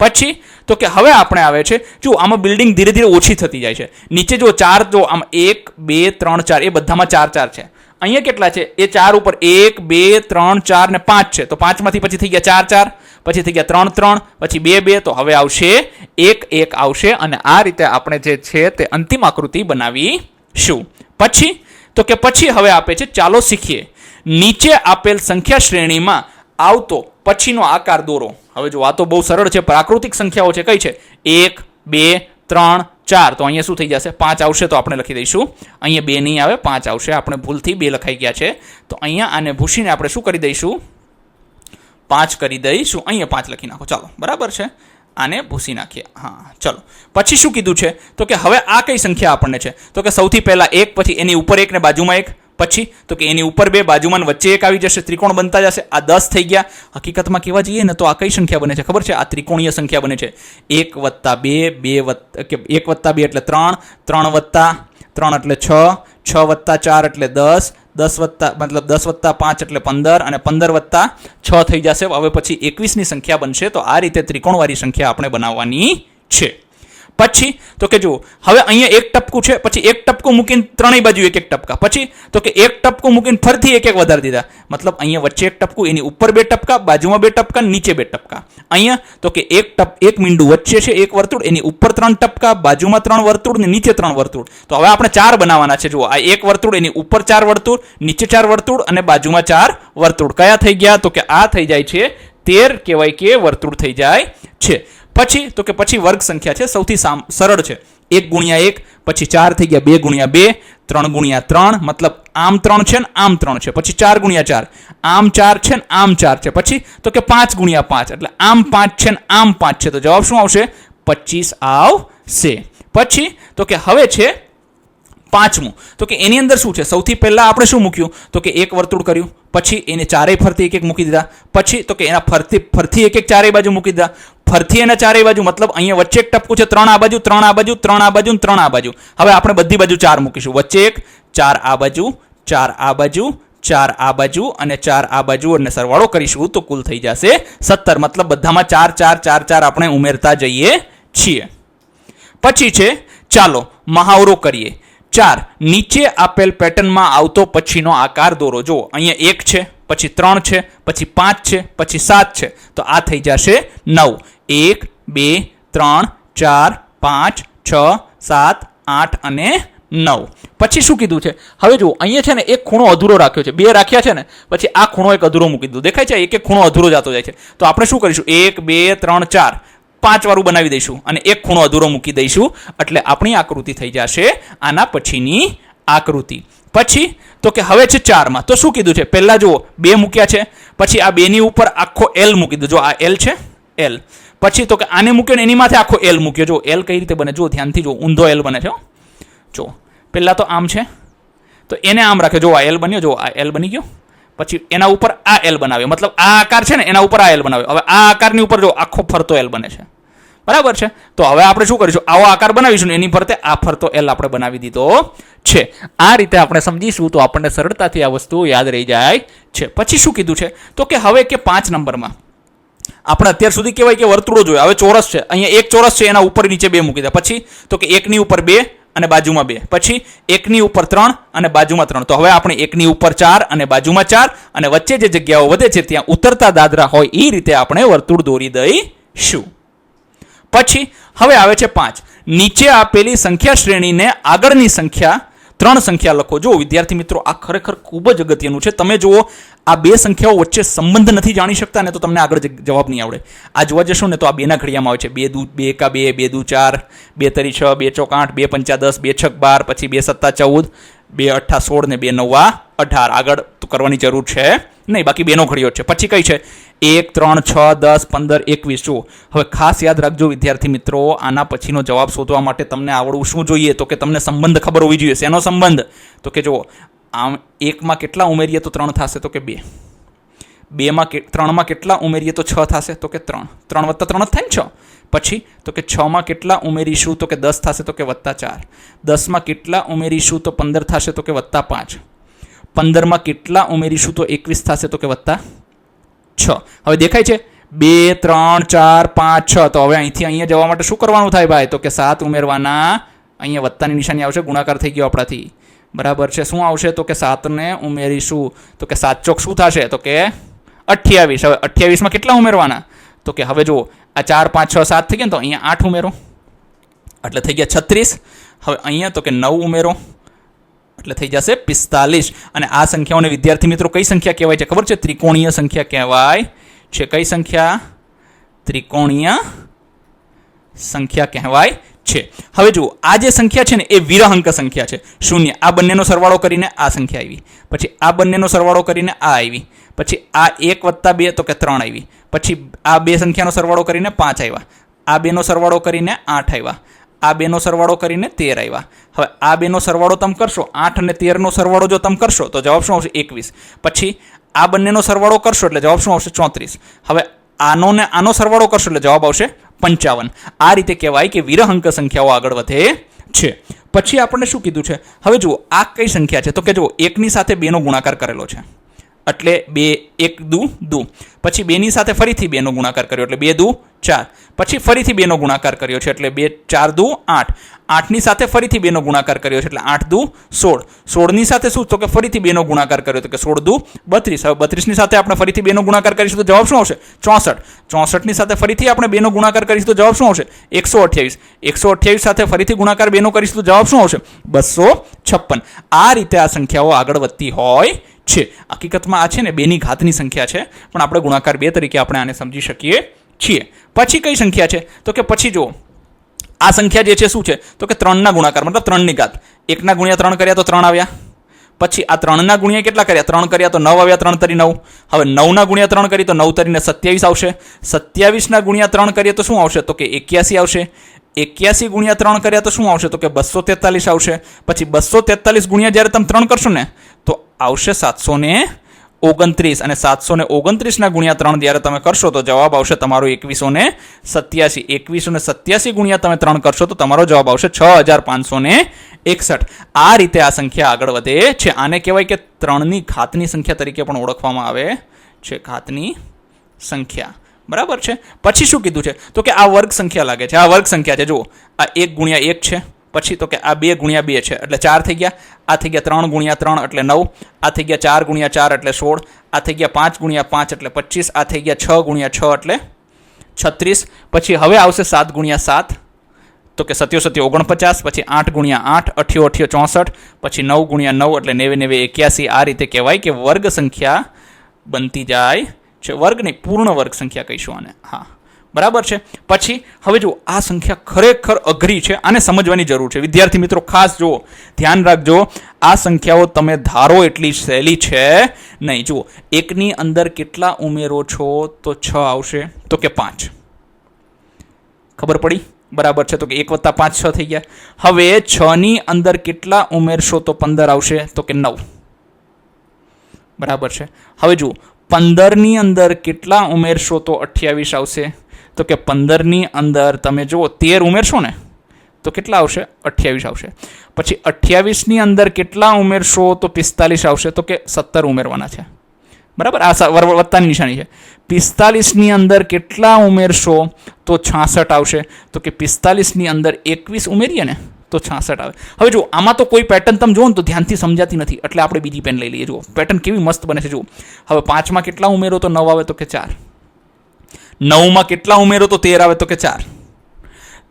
પછી તો કે હવે આપણે આવે છે, જો આમાં બિલ્ડિંગ ધીરે ધીરે ઓછી થતી જાય છે. નીચે જો 4, જો આમ 1 2 3 4 એ બધામાં 4 4 છે. અહીંયા કેટલા છે? એ 4 ઉપર 1 2 3 4 ને 5 છે. તો 5 માંથી પછી થઈ ગયા 4 4, પછી થઈ ગયા 3 3, પછી 2 2. તો હવે આવશે 1 1 આવશે. અને આ રીતે આપણે જે છે તે અંતિમ આકૃતિ બનાવીશું. પછી તો કે પછી હવે આપે છે, ચાલો શીખીએ. નીચે આપેલ સંખ્યા શ્રેણીમાં આવતો પછીનો આકાર દોરો. હવે જો આ તો બહુ સરળ છે, પ્રાકૃતિક સંખ્યાઓ છે. કઈ છે? 1 2 3 4. તો અહીંયા શું થઈ જશે? 5 આવશે. તો આપણે લખી દઈશું. અહીંયા 2 નહીં આવે, 5 આવશે. આપણે ભૂલથી 2 લખાઈ ગયા છે, તો અહીંયા આને ભૂસીને આપણે શું કરી દઈશું? 5 કરી દઈશું. અહીંયા 5 લખી નાખો. ચાલો, બરાબર છે. આને ભૂસી નાખીએ. હા ચલો, પછી શું કીધું છે તો કે હવે આ કઈ સંખ્યા આપણને છે તો કે સૌથી પહેલા 1, પછી એની ઉપર 1 ને બાજુમાં 1, પછી તો કે એની ઉપર 2, બાજુમાં વચ્ચે 1 આવી જશે, ત્રિકોણ બનતા જશે. આ 10 થઈ ગયા. હકીકતમાં કહેવા જઈએ ને તો આ કઈ સંખ્યા બને છે ખબર છે? આ ત્રિકોણીય સંખ્યા બને છે. 1 + 2, 1 + 2 એટલે 3, 3 + 3 એટલે 6, 6 + 4 એટલે 10, 10 + 5 એટલે 15 અને 15 + 6 થઈ જશે. હવે પછી 21ની સંખ્યા બનશે. તો આ રીતે ત્રિકોણવાળી સંખ્યા આપણે બનાવવાની છે. પછી તો કે જુઓ, હવે અહીંયા એક ટપકું છે, પછી એક ટપકું મૂકીને ત્રણેય બાજુ એક એક ટપકા, પછી તો કે એક ટપકું મૂકીને ફરીથી એક એક વધારી દીધા. મતલબ અહીંયા વચ્ચે એક ટપકું, એની ઉપર 2 ટપકા, બાજુમાં 2 ટપકા, નીચે 2 ટપકા. અહીંયા તો કે એક મીંડું વચ્ચે છે, એક વર્તુળ, એની ઉપર 3 ટપકા, બાજુમાં 3 વર્તુળ ને નીચે 3 વર્તુળ. તો હવે આપણે 4 બનાવવાના છે. જુઓ, આ એક વર્તુળ, એની ઉપર 4 વર્તુળ, નીચે 4 વર્તુળ અને બાજુમાં 4 વર્તુળ. કયા થઈ ગયા તો કે આ થઈ જાય છે 13, કહેવાય કે વર્તુળ થઈ જાય છે. પછી તો કે પછી વર્ગ સંખ્યા છે, સૌથી સરળ છે. 1 × 1, પછી 4 થઈ ગયા, 2 × 2, 3 × 3, મતલબ આમ 3 છે ને આમ 3 છે. પછી 4 × 4, આમ 4 છે ને આમ 4 છે. પછી તો કે 5 × 5 એટલે આમ 5 છે ને આમ 5 છે. તો જવાબ શું આવશે? 25 આવશે. પછી તો કે હવે છે પાંચમું. તો કે એની અંદર શું છે? સૌથી પહેલા આપણે શું મૂક્યું તો કે એક વર્તુળ કર્યું, પછી એને ચારેય ફરતી એક એક મૂકી દીધા, પછી તો કે એના ફરતી એક એક ચારેય બાજુ મૂકી દીધા, ફરતી એના ચારેય બાજુ, મતલબ અહીંયા વચ્ચે એક ટપકું છે, 3 આ બાજુ, 3 આ બાજુ, 3 આ બાજુ, 3 આ બાજુ. હવે આપણે બધી બાજુ 4 મૂકીશું, વચ્ચે 1, 4 આ બાજુ, 4 આ બાજુ, 4 આ બાજુ અને 4 આ બાજુ, અને સરવાળો કરીશું તો કુલ થઈ જશે 17. મતલબ બધામાં 4 4 4 4 આપણે ઉમેરતા જઈએ છીએ. પછી છે ચાલો મહાવરો કરીએ. 4 નીચે આપેલ પેટર્નમાં આવતો પછીનો આકાર દોરો. જુઓ, અહીંયા 1 છે, પછી 3 છે, પછી 5 છે, પછી 7 છે. તો આ થઈ જશે 9. 1 2 3 4 5 6 7 8 અને 9. પછી શું કીધું છે? હવે જુઓ, અહીંયા છે ને એક ખૂણો અધૂરો રાખ્યો છે, 2 રાખ્યા છે ને, પછી આ ખૂણો એક અધૂરો મૂકી દીધો. દેખાય છે? એક એક ખૂણો અધૂરો જતો જાય છે. તો આપણે શું કરીશું? 1 2 3 4 5 વાળું બનાવી દઈશું અને એક ખૂણો અધૂરો મૂકી દઈશું, એટલે આપણી આકૃતિ થઈ જશે આના પછીની આકૃતિ. પછી તો કે હવે છે 4 માં. તો શું કીધું છે? પહેલા જુઓ 2 મૂક્યા છે, પછી આ 2 ની ઉપર આખો L મૂકી દો. જો આ L છે, L. પછી તો કે આને મૂક્યો ને એની માથે આખો L મૂક્યો. જો L કઈ રીતે બને? જો ધ્યાનથી જો, ઊંધો L બને છે. જો પહેલા તો આમ છે, તો એને આમ રાખ્યો. જો આ L બન્યો, જો આ L બની ગયો. પછી એના ઉપર આ L બનાવ્યો, મતલબ આ આકાર છે ને એના ઉપર આ L બનાવ્યો. હવે આ આકારની ઉપર જો આખો ફરતો L બને છે, બરાબર છે? તો હવે આપણે શું કરીશું? આવો આકાર બનાવીશું, એની ફરતે આ ફરતો L આપણે બનાવી દીધો છે. આ રીતે આપણે સમજીશું તો આપણને સરળતાથી આ વસ્તુ યાદ રહી જાય છે. પછી શું કીધું છે તો કે હવે કે 5 નંબરમાં આપણે અત્યાર સુધી કહેવાય કે વર્તુળો જોયા. હવે ચોરસ છે, અહીંયા એક ચોરસ છે, એના ઉપર નીચે 2 મૂકી દે. પછી તો કે 1 ની ઉપર 2 અને બાજુમાં 2, પછી 1 ની ઉપર 3 અને બાજુમાં 3. તો હવે આપણે 1 ની ઉપર 4 અને બાજુમાં 4, અને વચ્ચે જે જગ્યાઓ વધે છે ત્યાં ઉતરતા દાદરા હોય એ રીતે આપણે વર્તુળ દોરી દઈશું. પછી હવે આવે છે 5. નીચે આપેલી સંખ્યા શ્રેણીને આગળની સંખ્યા 3 સંખ્યા લખો. જો વિદ્યાર્થી મિત્રો, આ ખરેખર ખૂબ જ અગત્યનું છે. તમે જુઓ, આ 2 સંખ્યાઓ વચ્ચે સંબંધ નથી જાણી શકતા ને તો તમને આગળ જવાબ નહીં આવડે. આ જોવા જશો ને તો આ 2 ના ઘડિયામાં આવે છે 2 એકા 2, 2 દુ 4, 2 તરી 6, 2 ચોક 8, 2 પંચા 10, 2 છક 12, પછી 2 સત્તા 14, 2 અઠ્ઠા 16 ને 2 નવા 18. આગળ તો કરવાની જરૂર છે નહીં, બાકી 2 નો ઘડિયો છે. પછી કઈ છે? 1 3 6 10 15 21. જુઓ, હવે ખાસ યાદ રાખજો વિદ્યાર્થી મિત્રો, આના પછીનો જવાબ શોધવા માટે તમને આવડવું શું જોઈએ તો કે તમને સંબંધ ખબર હોવી જોઈએ. શેનો સંબંધ? તો કે જુઓ, આમ 1 માં કેટલા ઉમેરીએ તો 3 થશે? તો કે 2. 2 માં 3 માં કેટલા ઉમેરીએ તો 6 થશે? તો કે 3. 3 + 3 થાય ને 6. પછી તો કે 6 માં કેટલા ઉમેરીશું તો કે 10 થશે? તો કે +4. 10 માં કેટલા ઉમેરીશું તો 15 થશે? તો કે +5. 15 માં કેટલા ઉમેરીશું તો 21 થશે? તો કે +6. હવે દેખાય છે 2 3 4 5 6. તો હવે અહીંથી અહીંયા જવા માટે શું કરવાનું થાય ભાઈ? તો કે 7 ઉમેરવાના. અહીંયા વત્તાની નિશાની આવશે, ગુણાકાર થઈ ગયો આપણાથી, બરાબર છે? શું આવશે? તો કે 7 ને ઉમેરીશું તો કે 7 ચોક શું થશે? તો કે 28. હવે 28 માં કેટલા ઉમેરવાના? તો કે હવે જુઓ, આ 4 5 6 7 થઈ ગયા, તો અહીંયા 8 ઉમેરો એટલે થઈ ગયા 36. હવે અહીંયા તો કે 9 ઉમેરો એટલે થઈ જશે 45. અને આ સંખ્યાઓને વિદ્યાર્થી મિત્રો કઈ સંખ્યા કહેવાય છે ખબર છે? ત્રિકોણીય સંખ્યા કહેવાય છે. કઈ સંખ્યા? ત્રિકોણીય સંખ્યા કહેવાય છે. હવે જુઓ, આ જે સંખ્યા છે ને એ વિરહંક સંખ્યા છે. 0. આ બંનેનો સરવાળો કરીને આ સંખ્યા આવી, પછી આ બંનેનો સરવાળો કરીને આ આવી, પછી આ 1 + 2 તો કે 3 આવી, પછી આ 2 સંખ્યાનો સરવાળો કરીને 5 આવ્યા, આ બેનો સરવાળો કરીને 8 આવ્યા, આ બેનો સરવાળો કરીને 13 આવ્યા. હવે આ બેનો સરવાળો તમે કરશો, 8 અને 13નો સરવાળો જો તમે કરશો તો જવાબ શું આવશે? 21. પછી આ બંનેનો સરવાળો કરશો એટલે જવાબ શું આવશે? 34. હવે આનો ને આનો સરવાળો કરશો એટલે જવાબ આવશે 55. આ રીતે કહેવાય કે વિરહંક સંખ્યાઓ આગળ વધે છે. પછી આપણને શું કીધું છે? હવે જુઓ આ કઈ સંખ્યા છે? તો કે જુઓ 1ની સાથે 2નો ગુણાકાર કરેલો છે એટલે 2 1 દુ 2. પછી 2ની સાથે ફરીથી 2નો ગુણાકાર કર્યો એટલે 2 દુ 4. પછી ફરીથી 2નો ગુણાકાર કર્યો છે એટલે 2 4 દુ 8. 8ની સાથે ફરીથી 2નો ગુણાકાર કર્યો છે એટલે 8 દુ 16. 16ની સાથે શું? તો કે ફરીથી 2નો ગુણાકાર કર્યો તો કે 16 દુ 32. હવે 32ની સાથે આપણે ફરીથી 2નો ગુણાકાર કરીશું તો જવાબ શું આવશે? 64. 64ની સાથે ફરીથી આપણે 2નો ગુણાકાર કરીશું તો જવાબ શું આવશે? 128. 128 સાથે ફરીથી ગુણાકાર 2નો કરીશું તો જવાબ શું આવશે? 256. આ રીતે આ સંખ્યાઓ આગળ વધતી હોય છે. હકીકતમાં આ છે ને 2ની ઘાતની સંખ્યા છે, પણ આપણે ગુણાકાર 2 તરીકે આપણે આને સમજી શકીએ છીએ. પછી કઈ સંખ્યા છે? તો કે પછી જુઓ આ સંખ્યા જે છે શું છે? તો કે 3ના ગુણાકાર મતલબ 3ની ઘાત. 1ના ગુણ્યા 3 કર્યા તો 3 આવ્યા. પછી આ 3ના ગુણ્યા કેટલા કર્યા? 3 કર્યા તો 9 આવ્યા. 3 તરી 9. હવે 9ના ગુણ્યા 3 કરી તો 9 તરીને 27 આવશે. 27ના ગુણ્યા 3 કરીએ તો શું આવશે? તો કે 81 આવશે. 81 ગુણ્યા 3 કર્યા તો શું આવશે? તો કે 243 આવશે. પછી 243 ગુણ્યા જ્યારે તમે 3 કરશો ને તો આવશે 729. અને 729ના ગુણ્યા 3 જ્યારે તમે કરશો તો જવાબ આવશે તમારો 2187. 2187 ગુણ્યા તમે 3 કરશો તો તમારો જવાબ આવશે 6561. આ રીતે આ સંખ્યા આગળ વધે છે. આને કહેવાય કે 3ની ઘાતની સંખ્યા તરીકે પણ ઓળખવામાં આવે છે. ઘાતની સંખ્યા. બરાબર છે. પછી શું કીધું છે? તો કે આ વર્ગ સંખ્યા લાગે છે. આ વર્ગ સંખ્યા છે. જુઓ આ 1 ગુણ્યા 1 છે. પછી તો કે આ 2 ગુણ્યા 2 છે એટલે 4 થઈ ગયા. આ થઈ ગયા 3 ગુણ્યા 3 એટલે 9. આ થઈ ગયા 4 ગુણ્યા 4 એટલે 16. આ થઈ ગયા 5 ગુણ્યા 5 એટલે 25. આ થઈ ગયા 6 ગુણ્યા 6 એટલે 36. પછી હવે આવશે 7 ગુણ્યા 7 તો કે 77 49. પછી 8 ગુણ્યા 8 88 64. પછી 9 ગુણ્યા 9 એટલે 90 81. આ રીતે કહેવાય કે વર્ગ સંખ્યા બનતી જાય છે. વર્ગ નહીં, પૂર્ણ વર્ગ સંખ્યા કહીશું આને. હા, બરાબર છે. પછી હવે જુઓ આ સંખ્યા ખરેખર અઘરી છે, આને સમજવાની જરૂર છે. વિદ્યાર્થી મિત્રો ખાસ જુઓ, ધ્યાન રાખજો. આ સંખ્યાઓ તમે ધારો એટલી સહેલી છે નહીં. જુઓ 1ની અંદર કેટલા ઉમેરો છો તો 6 આવશે તો કે 5. ખબર પડી? બરાબર છે. તો કે 1 + 5 6 થઈ ગયા. હવે 6ની અંદર કેટલા ઉમેરશો તો 15 આવશે તો કે 9. બરાબર છે. હવે જુઓ 15ની અંદર કેટલા ઉમેરશો તો 28 આવશે તો કે 15ની અંદર તમે જુઓ 13 ઉમેરશો ને તો કેટલા આવશે? 28 આવશે. પછી 28ની અંદર કેટલા ઉમેરશો તો 45 આવશે તો કે 17 ઉમેરવાના છે. બરાબર, આ વત્તાની નિશાની છે. 45ની અંદર કેટલા ઉમેરશો તો 66 આવશે તો કે 45ની અંદર 21 ઉમેરીએ ને તો 66 આવે. હવે જુઓ આમાં તો કોઈ પેટર્ન તમે જુઓ ને તો ધ્યાનથી સમજાતી નથી એટલે આપણે બીજી પેન લઈ લઈએ. જુઓ પેટર્ન કેવી મસ્ત બને છે. જુઓ હવે 5માં કેટલા ઉમેરો તો 9 આવે તો કે 4. 9માં કેટલા ઉમેરો તો 13 આવે તો કે 4.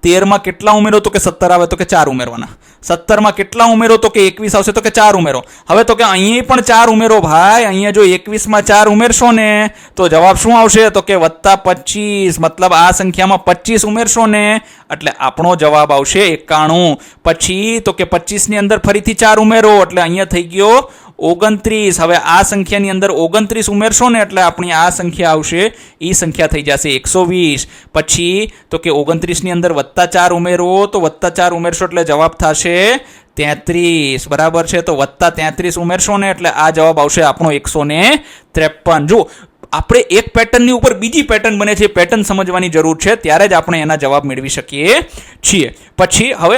13માં કેટલા ઉમેરો તો કે 17 આવે તો કે 4 ઉમેરવાના. 17માં કેટલા ઉમેરો તો કે 21 આવશે તો કે 4 ઉમેરો. હવે તો કે અહીંયા પણ 4 ઉમેરો ભાઈ. અહીંયા જો 21માં 4 ઉમેરશો ને તો જવાબ શું આવશે તો કે +25. મતલબ આ સંખ્યામાં 25 ઉમેરશો ને એટલે આપણો જવાબ આવશે 91. પછી તો કે 25ની અંદર ફરીથી 4 ઉમેરો એટલે અહીંયા થઈ ગયો 29. હવે આ સંખ્યાની અંદર 29 ઉમેરશો ને એટલે આપણી આ સંખ્યા આવશે, એ સંખ્યા થઈ જશે 120. પછી તો કે 29ની અંદર +4 ઉમેરો તો +4 ઉમેરશો એટલે જવાબ થશે 33. બરાબર છે. તો +33 ઉમેરશો ને એટલે આ જવાબ આવશે આપણો 153. જો આપણે એક પેટર્નની ઉપર બીજી પેટર્ન બને છે, પેટર્ન સમજવાની જરૂર છે, ત્યારે જ આપણે એના જવાબ મેળવી શકીએ છીએ. પછી હવે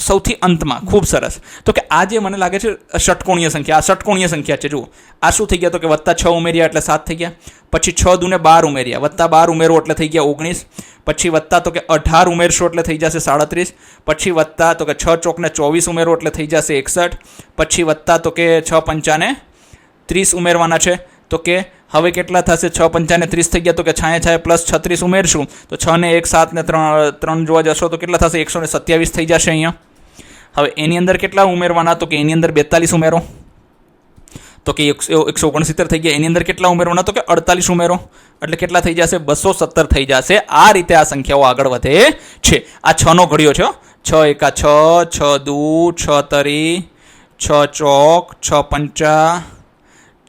સૌથી અંતમાં ખૂબ સરસ તો કે આ જે મને લાગે છે ષટકોણીય સંખ્યા, આ ષટકોણીય સંખ્યા છે. જુઓ આ શું થઈ ગયા તો કે +6 ઉમેર્યા એટલે 7 થઈ ગયા. પછી 6 દુને 12 ઉમેર્યા, +12 ઉમેરો એટલે થઈ ગયા 19. પછી વત્તા તો કે 18 ઉમેરશો એટલે થઈ જશે 37. પછી વત્તા તો કે 6 ચોકને 24 ઉમેરો એટલે થઈ જશે 61. પછી વત્તા તો કે 6 પંચાને 30 ઉમેરવાના છે તો કે હવે કેટલા થશે? 6 પંચાને 30 થઈ ગયા તો કે છાયા +36 ઉમેરશું તો 6 ને 1 7 ને 3 જોવા જશો તો કેટલા થશે? 127 થઈ જશે અહીંયા. હવે એની અંદર કેટલા ઉમેરવાના તો કે એની અંદર 42 ઉમેરો તો કે 169 થઈ ગયા. એની અંદર કેટલા ઉમેરવાના તો કે 48 ઉમેરો એટલે કેટલા થઈ જશે? 217 થઈ જશે. આ રીતે આ સંખ્યાઓ આગળ વધે છે. આ 6નો ઘડિયો છે. 6 એકા 6, 6 દુ 6 તરી, 6 ચોક, 6 પંચા,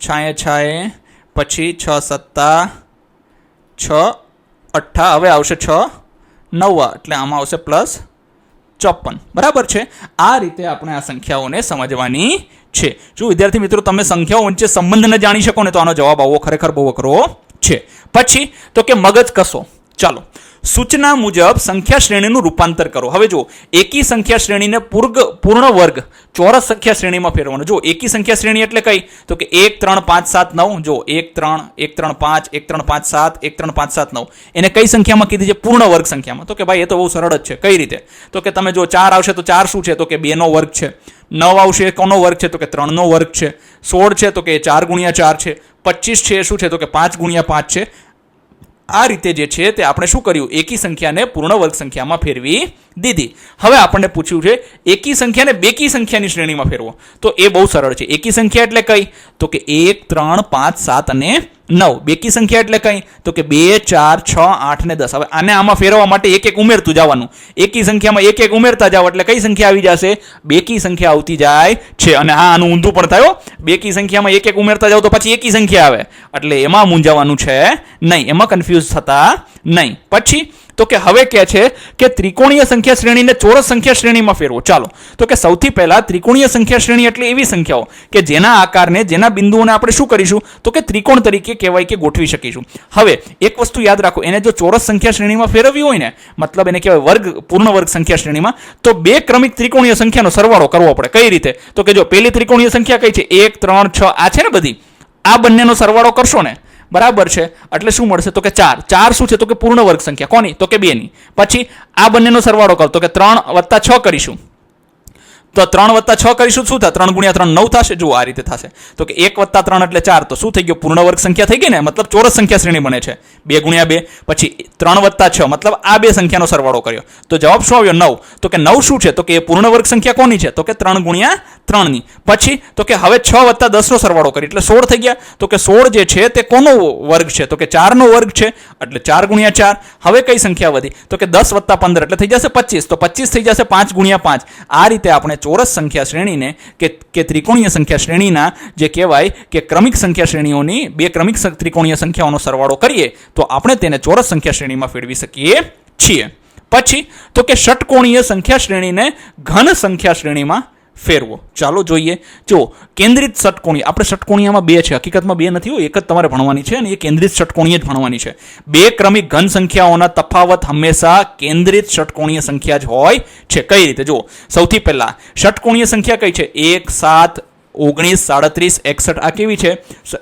છાયે, પછી 6 સત્તા, 6 અઠ્ઠા, હવે આવશે 6 9 એટલે આમાં આવશે +54, બરાબર છે. આ રીતે આપણે આ સંખ્યાઓને સમજવાની છે. જો વિદ્યાર્થી મિત્રો તમે સંખ્યાઓ વચ્ચે સંબંધને જાણી શકો ને તો આનો જવાબ આવવો ખરેખર બહુ અઘરો છે. પછી તો કે મગજ કસો. ચાલો, સૂચના મુજબ સંખ્યા શ્રેણીનું રૂપાંતર કરો. હવે જો એકી સંખ્યા શ્રેણીને પૂર્ણ વર્ગ ચોરસ સંખ્યા શ્રેણીમાં ફેરવવાનો. જો એકી સંખ્યા શ્રેણી એટલે કઈ? તો કે 1 3 5 7 9. જો 1 3 1 3 5 1 3 5 7 1 3 5 7 9 એને કઈ સંખ્યામાં કીધી છે? પૂર્ણ વર્ગ સંખ્યામાં. તો કે ભાઈ એ તો બહુ સરળ જ છે. કઈ રીતે? તો કે તમે જો 4 આવશે તો 4 શું છે? તો કે 2 નો વર્ગ છે. 9 આવશે કોનો વર્ગ છે? તો કે 3 નો વર્ગ છે. 16 છે તો કે 4 ગુણ્યા 4 છે. 25 છે શું છે? તો કે 5 ગુણ્યા 5 છે. આ રીતે જે છે તે આપણે શું કર્યું? એકી સંખ્યાને પૂર્ણ વર્ગ સંખ્યામાં ફેરવી દીધી. હવે આપણને પૂછ્યું છે એકી સંખ્યાને બેકી સંખ્યાની શ્રેણીમાં ફેરવો. તો એ બહુ સરળ છે. એકી સંખ્યા એટલે કઈ? તો કે 1 3 5 7 અને 9. બેકી સંખ્યા એટલે કઈ? તો કે 2 4 6 8 ને 10. હવે આને આમાં ફેરવવા માટે એક એક ઉમેરતું જવાનું. એકી સંખ્યામાં એક એક ઉમેરતા જાવ એટલે કઈ સંખ્યા આવી જશે? બેકી સંખ્યા આવતી જાય છે. અને હા, આનું ઊંધું પણ થાય. બેકી સંખ્યામાં એક એક ઉમેરતા જાવ તો પછી એકી સંખ્યા આવે. એટલે એમાં મૂંઝાવાનું છે નહીં, એમાં કન્ફ્યુઝ થતા નહીં. પછી તો કે હવે કે છે કે ત્રિકોણીય સંખ્યા શ્રેણીને ચોરસ સંખ્યા શ્રેણીમાં ફેરવો. ચાલો, તો કે સૌથી પહેલા ત્રિકોણીય સંખ્યા શ્રેણી એટલે એવી સંખ્યાઓ કે જેના આકારને, જેના બિંદુઓને આપણે શું કરીશું? તો કે ત્રિકોણ તરીકે કહેવાય કે ગોઠવી શકીશું. હવે એક વસ્તુ યાદ રાખો, એને જો ચોરસ સંખ્યા શ્રેણીમાં ફેરવવી હોય ને, મતલબ એને કહેવાય પૂર્ણ વર્ગ સંખ્યા શ્રેણીમાં, તો બે ક્રમિક ત્રિકોણીય સંખ્યાનો સરવાળો કરવો પડે. કઈ રીતે? તો કે જો પેલી ત્રિકોણીય સંખ્યા કઈ છે? 1 3 6 આ છે ને બધી, આ બંનેનો સરવાળો કરશો ને, બરાબર છે, એટલે શું મળશે? તો કે 4. 4 શું છે? તો કે પૂર્ણ વર્ગ સંખ્યા. કોની? તો કે 2 ની. પછી આ બંનેનો સરવાળો કરો તો કે 3 + 6 કરીશું. તો 3 + 6 કરીશું શું થાય? 3 × 3 9 થશે. જો આ રીતે થશે. તો કે 1 + 3 એટલે 4. તો શું થઈ ગયો? પૂર્ણ વર્ગ સંખ્યા થઈ ગઈ ને, મતલબ ચોરસ સંખ્યા શ્રેણી બને છે. 2 × 2. પછી 3 + 6 મતલબ આ બે સંખ્યાનો સરવાળો કર્યો તો જવાબ શું આવ્યો? 9. તો કે 9 શું છે? તો કે એ પૂર્ણ વર્ગ સંખ્યા કોની છે? તો કે 3 × 3 ની. પછી તો કે હવે 6 + 10 નો સરવાળો કરી એટલે 16 થઈ ગયા. તો કે 16 જે છે તે કોનો વર્ગ છે? તો કે 4 નો વર્ગ છે. એટલે 4 × 4. હવે કઈ સંખ્યા વધી? તો કે 10 + 15 એટલે થઈ જશે 25. તો 25 થઈ જશે 5 × 5. આ રીતે આપણે ચોરસ સંખ્યા શ્રેણીને કે ત્રિકોણીય સંખ્યા શ્રેણીના જે કહેવાય કે ક્રમિક સંખ્યા શ્રેણીઓની બે ક્રમિક ત્રિકોણીય સંખ્યાઓનો સરવાળો કરીએ તો આપણે તેને ચોરસ સંખ્યા શ્રેણીમાં ફેરવી શકીએ છીએ. પછી તો કે ષટકોણીય સંખ્યા શ્રેણીને ઘન સંખ્યા શ્રેણીમાં ફેરવો. ચાલો જોઈએ. જો કેન્દ્રિત ષટકોણીય, આપણે ષટકોણીયમાં બે છે, હકીકતમાં બે નથી, એક જ તમારે ભણવાની છે અને એ કેન્દ્રિત ષટકોણીય જ ભણવાની છે. બે ક્રમિક ઘન સંખ્યાઓના તફાવત હંમેશા કેન્દ્રિત ષટકોણીય સંખ્યા જ હોય છે. કઈ રીતે? જો સૌથી પહેલા ષટકોણીય સંખ્યા કઈ છે? 1 7 19 37 61. આ કેવી છે?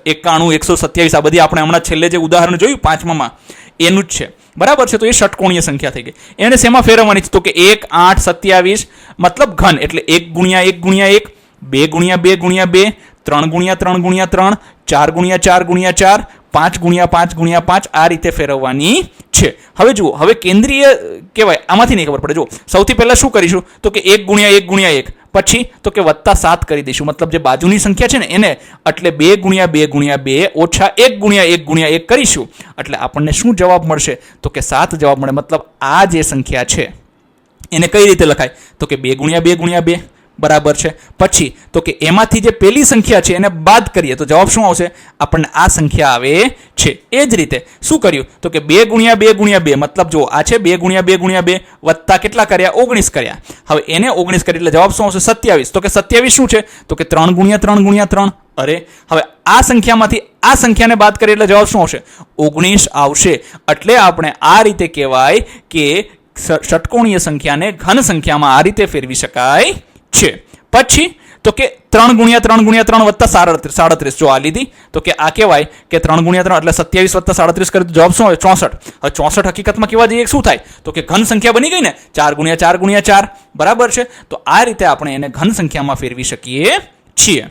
91 127. આ બધી આપણે હમણાં છેલ્લે જે ઉદાહરણ જોયું 5માં એનું જ છે, બરાબર છે. તો એ ષટકોણીય સંખ્યા થઈ ગઈ. એને શેમાં ફેરવવાની છે? તો કે 1 8 27 મતલબ ઘન એટલે 1 × 1 × 1, 2 × 2 × 2, 3 × 3 × 3, 4 × 4 × 4, 5 × 5 × 5. આ રીતે ફેરવવાની છે. હવે જુઓ, હવે કેન્દ્રીય કહેવાય, આમાંથી નહીં ખબર પડે. જો સૌથી પહેલા શું કરીશું? તો કે 1 × 1 × 1. પછી તો કે +7 કરી દઈશું, મતલબ જે બાજુની સંખ્યા છે ને એને, એટલે 2 × 2 × 2 ઓછા 1 × 1 × 1 કરીશું એટલે આપણને શું જવાબ મળશે? તો કે 7 જવાબ મળે. મતલબ આ જે સંખ્યા છે એને કઈ રીતે લખાય? તો કે 2 × 2 × 2, બરાબર છે. પછી તો કે એમાંથી જે પેલી સંખ્યા છે એને બાદ કરીએ તો જવાબ શું આવશે? આપણને આ સંખ્યા આવે છે. એ જ રીતે શું કર્યું? તો કે 2 × 2 × 2 મતલબ જો આ છે 2 × 2 × 2 વત્તા કેટલા કર્યા? 19 કર્યા. હવે એને 19 કરી એટલે જવાબ શું આવશે? 27. તો કે 27 શું છે? તો કે 3 × 3 × 3. અરે હવે આ સંખ્યામાંથી આ સંખ્યાને બાદ કરીએ એટલે જવાબ શું આવશે? 19 આવશે. એટલે આપણે આ રીતે કહેવાય કે ષટકોણીય સંખ્યાને ઘન સંખ્યામાં આ રીતે ફેરવી શકાય છે. પછી તો કે 3 × 3 × 3 વત્તા 37. જો આ લીધી તો કે આ કહેવાય કે 3 × 3 એટલે 27 વત્તા 37 કરે તો જવાબ શું આવે? 64. હવે 64 હકીકતમાં કેવા જઈએ શું થાય? તો કે ઘન સંખ્યા બની ગઈ ને, 4 × 4 × 4, બરાબર છે. તો આ રીતે આપણે એને ઘન સંખ્યામાં ફેરવી શકીએ છીએ.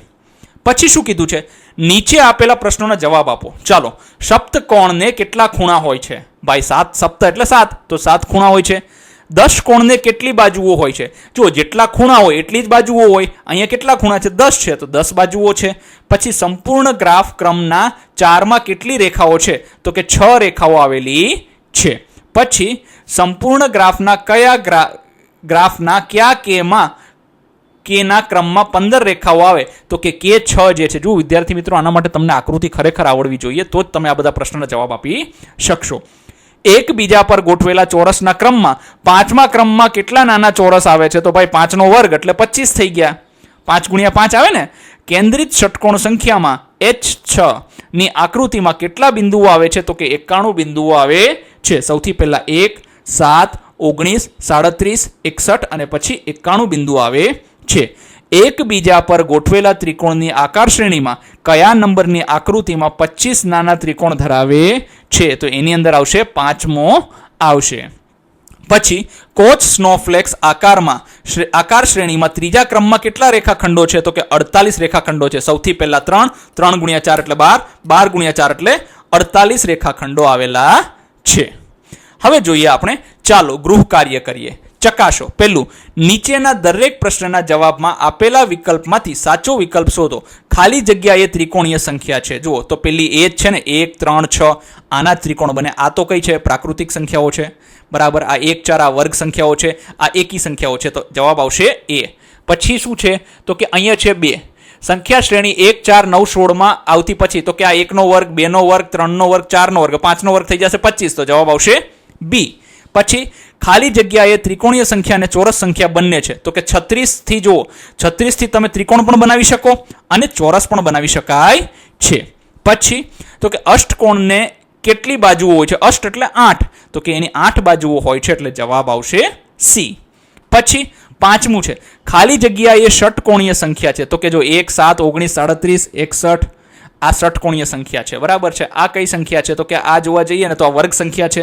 પછી શું કીધું છે? નીચે આપેલા પ્રશ્નોના જવાબ આપો. ચાલો, સપ્તકોણને કેટલા ખૂણા હોય છે? ભાઈ 7, સપ્ત એટલે 7, તો 7 ખૂણા હોય છે. 10 કોણને કેટલી બાજુઓ હોય છે? જો જેટલા ખૂણા હોય એટલી જ બાજુઓ હોય. અહીંયા કેટલા ખૂણા છે? 10 છે, તો 10 બાજુઓ છે. પછી સંપૂર્ણ ગ્રાફ ક્રમના 4માં કેટલી રેખાઓ છે? તો કે 6 રેખાઓ આવેલી છે. પછી સંપૂર્ણ ગ્રાફના ગ્રાફના કયા કેના ક્રમમાં 15 રેખાઓ આવે? તો કે કે 6 જે છે. જો વિદ્યાર્થી મિત્રો, આના માટે તમને આકૃતિ ખરેખર આવડવી જોઈએ તો જ તમે આ બધા પ્રશ્નના જવાબ આપી શકશો. એકબીજા પર ગોઠવેલા ચોરસના ક્રમમાં 5મા ક્રમમાં કેટલા નાના ચોરસ આવે છે? તો ભાઈ 5નો વર્ગ એટલે 25 થઈ ગયા. 5 ગુણ્યા 5 આવે ને. કેન્દ્રિત ષટકોણ સંખ્યામાં H6 ની આકૃતિમાં કેટલા બિંદુઓ આવે છે? તો કે 91 બિંદુઓ આવે છે. સૌથી પહેલા 1, 7, 19, 37, 61 અને પછી 91 બિંદુ આવે છે. એકબીજા પર ગોઠવેલા ત્રિકોણની આકાર શ્રેણીમાં કયા નંબરની આકૃતિમાં 25 નાના ત્રિકોણ ધરાવે છે? તો એની અંદર આવશે 5મો આવશે. પછી કોચ સ્નોફ્લેક્સ આકાર શ્રેણીમાં ત્રીજા ક્રમમાં કેટલા રેખાખંડો છે? તો કે 48 રેખાખંડો છે. સૌથી પહેલા 3, 3 ગુણ્યા 4 એટલે 12, 12 ગુણ્યા 4 એટલે 48 રેખાખંડો આવેલા છે. હવે જોઈએ આપણે, ચાલો ગૃહ કાર્ય કરીએ. ચકાસો. પહેલું, નીચેના દરેક પ્રશ્નના જવાબમાં આપેલા વિકલ્પમાંથી સાચો વિકલ્પ શોધો. ખાલી જગ્યા એ ત્રિકોણીય સંખ્યા છે. જુઓ તો પેલી એ જ છે ને, 1, 3, 6 આના ત્રિકોણ બને. આ તો કઈ છે? પ્રાકૃતિક સંખ્યાઓ છે. બરાબર. આ 1, 4 આ વર્ગ સંખ્યાઓ છે. આ એકી સંખ્યાઓ છે. તો જવાબ આવશે એ. પછી શું છે? તો કે અહીંયા છે 2. સંખ્યા શ્રેણી 1, 4, 9, 16માં આવતી પછી તો કે આ 1નો વર્ગ, 2નો વર્ગ, 3નો વર્ગ, 4નો વર્ગ, 5નો વર્ગ થઈ જશે 25. તો જવાબ આવશે બી. પછી ખાલી જગ્યાએ ત્રિકોણીય સંખ્યા અને ચોરસ સંખ્યા બંને છે. તો કે 36 થી જુઓ, 36 થી તમે ત્રિકોણ પણ બનાવી શકો અને ચોરસ પણ બનાવી શકાય છે. પછી તો કે અષ્ટકોણને કેટલી બાજુઓ હોય છે? અષ્ટ એટલે 8. તો કે એની 8 બાજુઓ હોય છે. એટલે જવાબ આવશે સી. પછી 5મું છે, ખાલી જગ્યા એ ષટકોણીય સંખ્યા છે. તો કે જો 1, 7, 19, 37, 61 આ ષટકોણીય સંખ્યા છે. બરાબર છે. આ કઈ સંખ્યા છે? તો કે આ જોવા જઈએ ને તો આ વર્ગ સંખ્યા છે,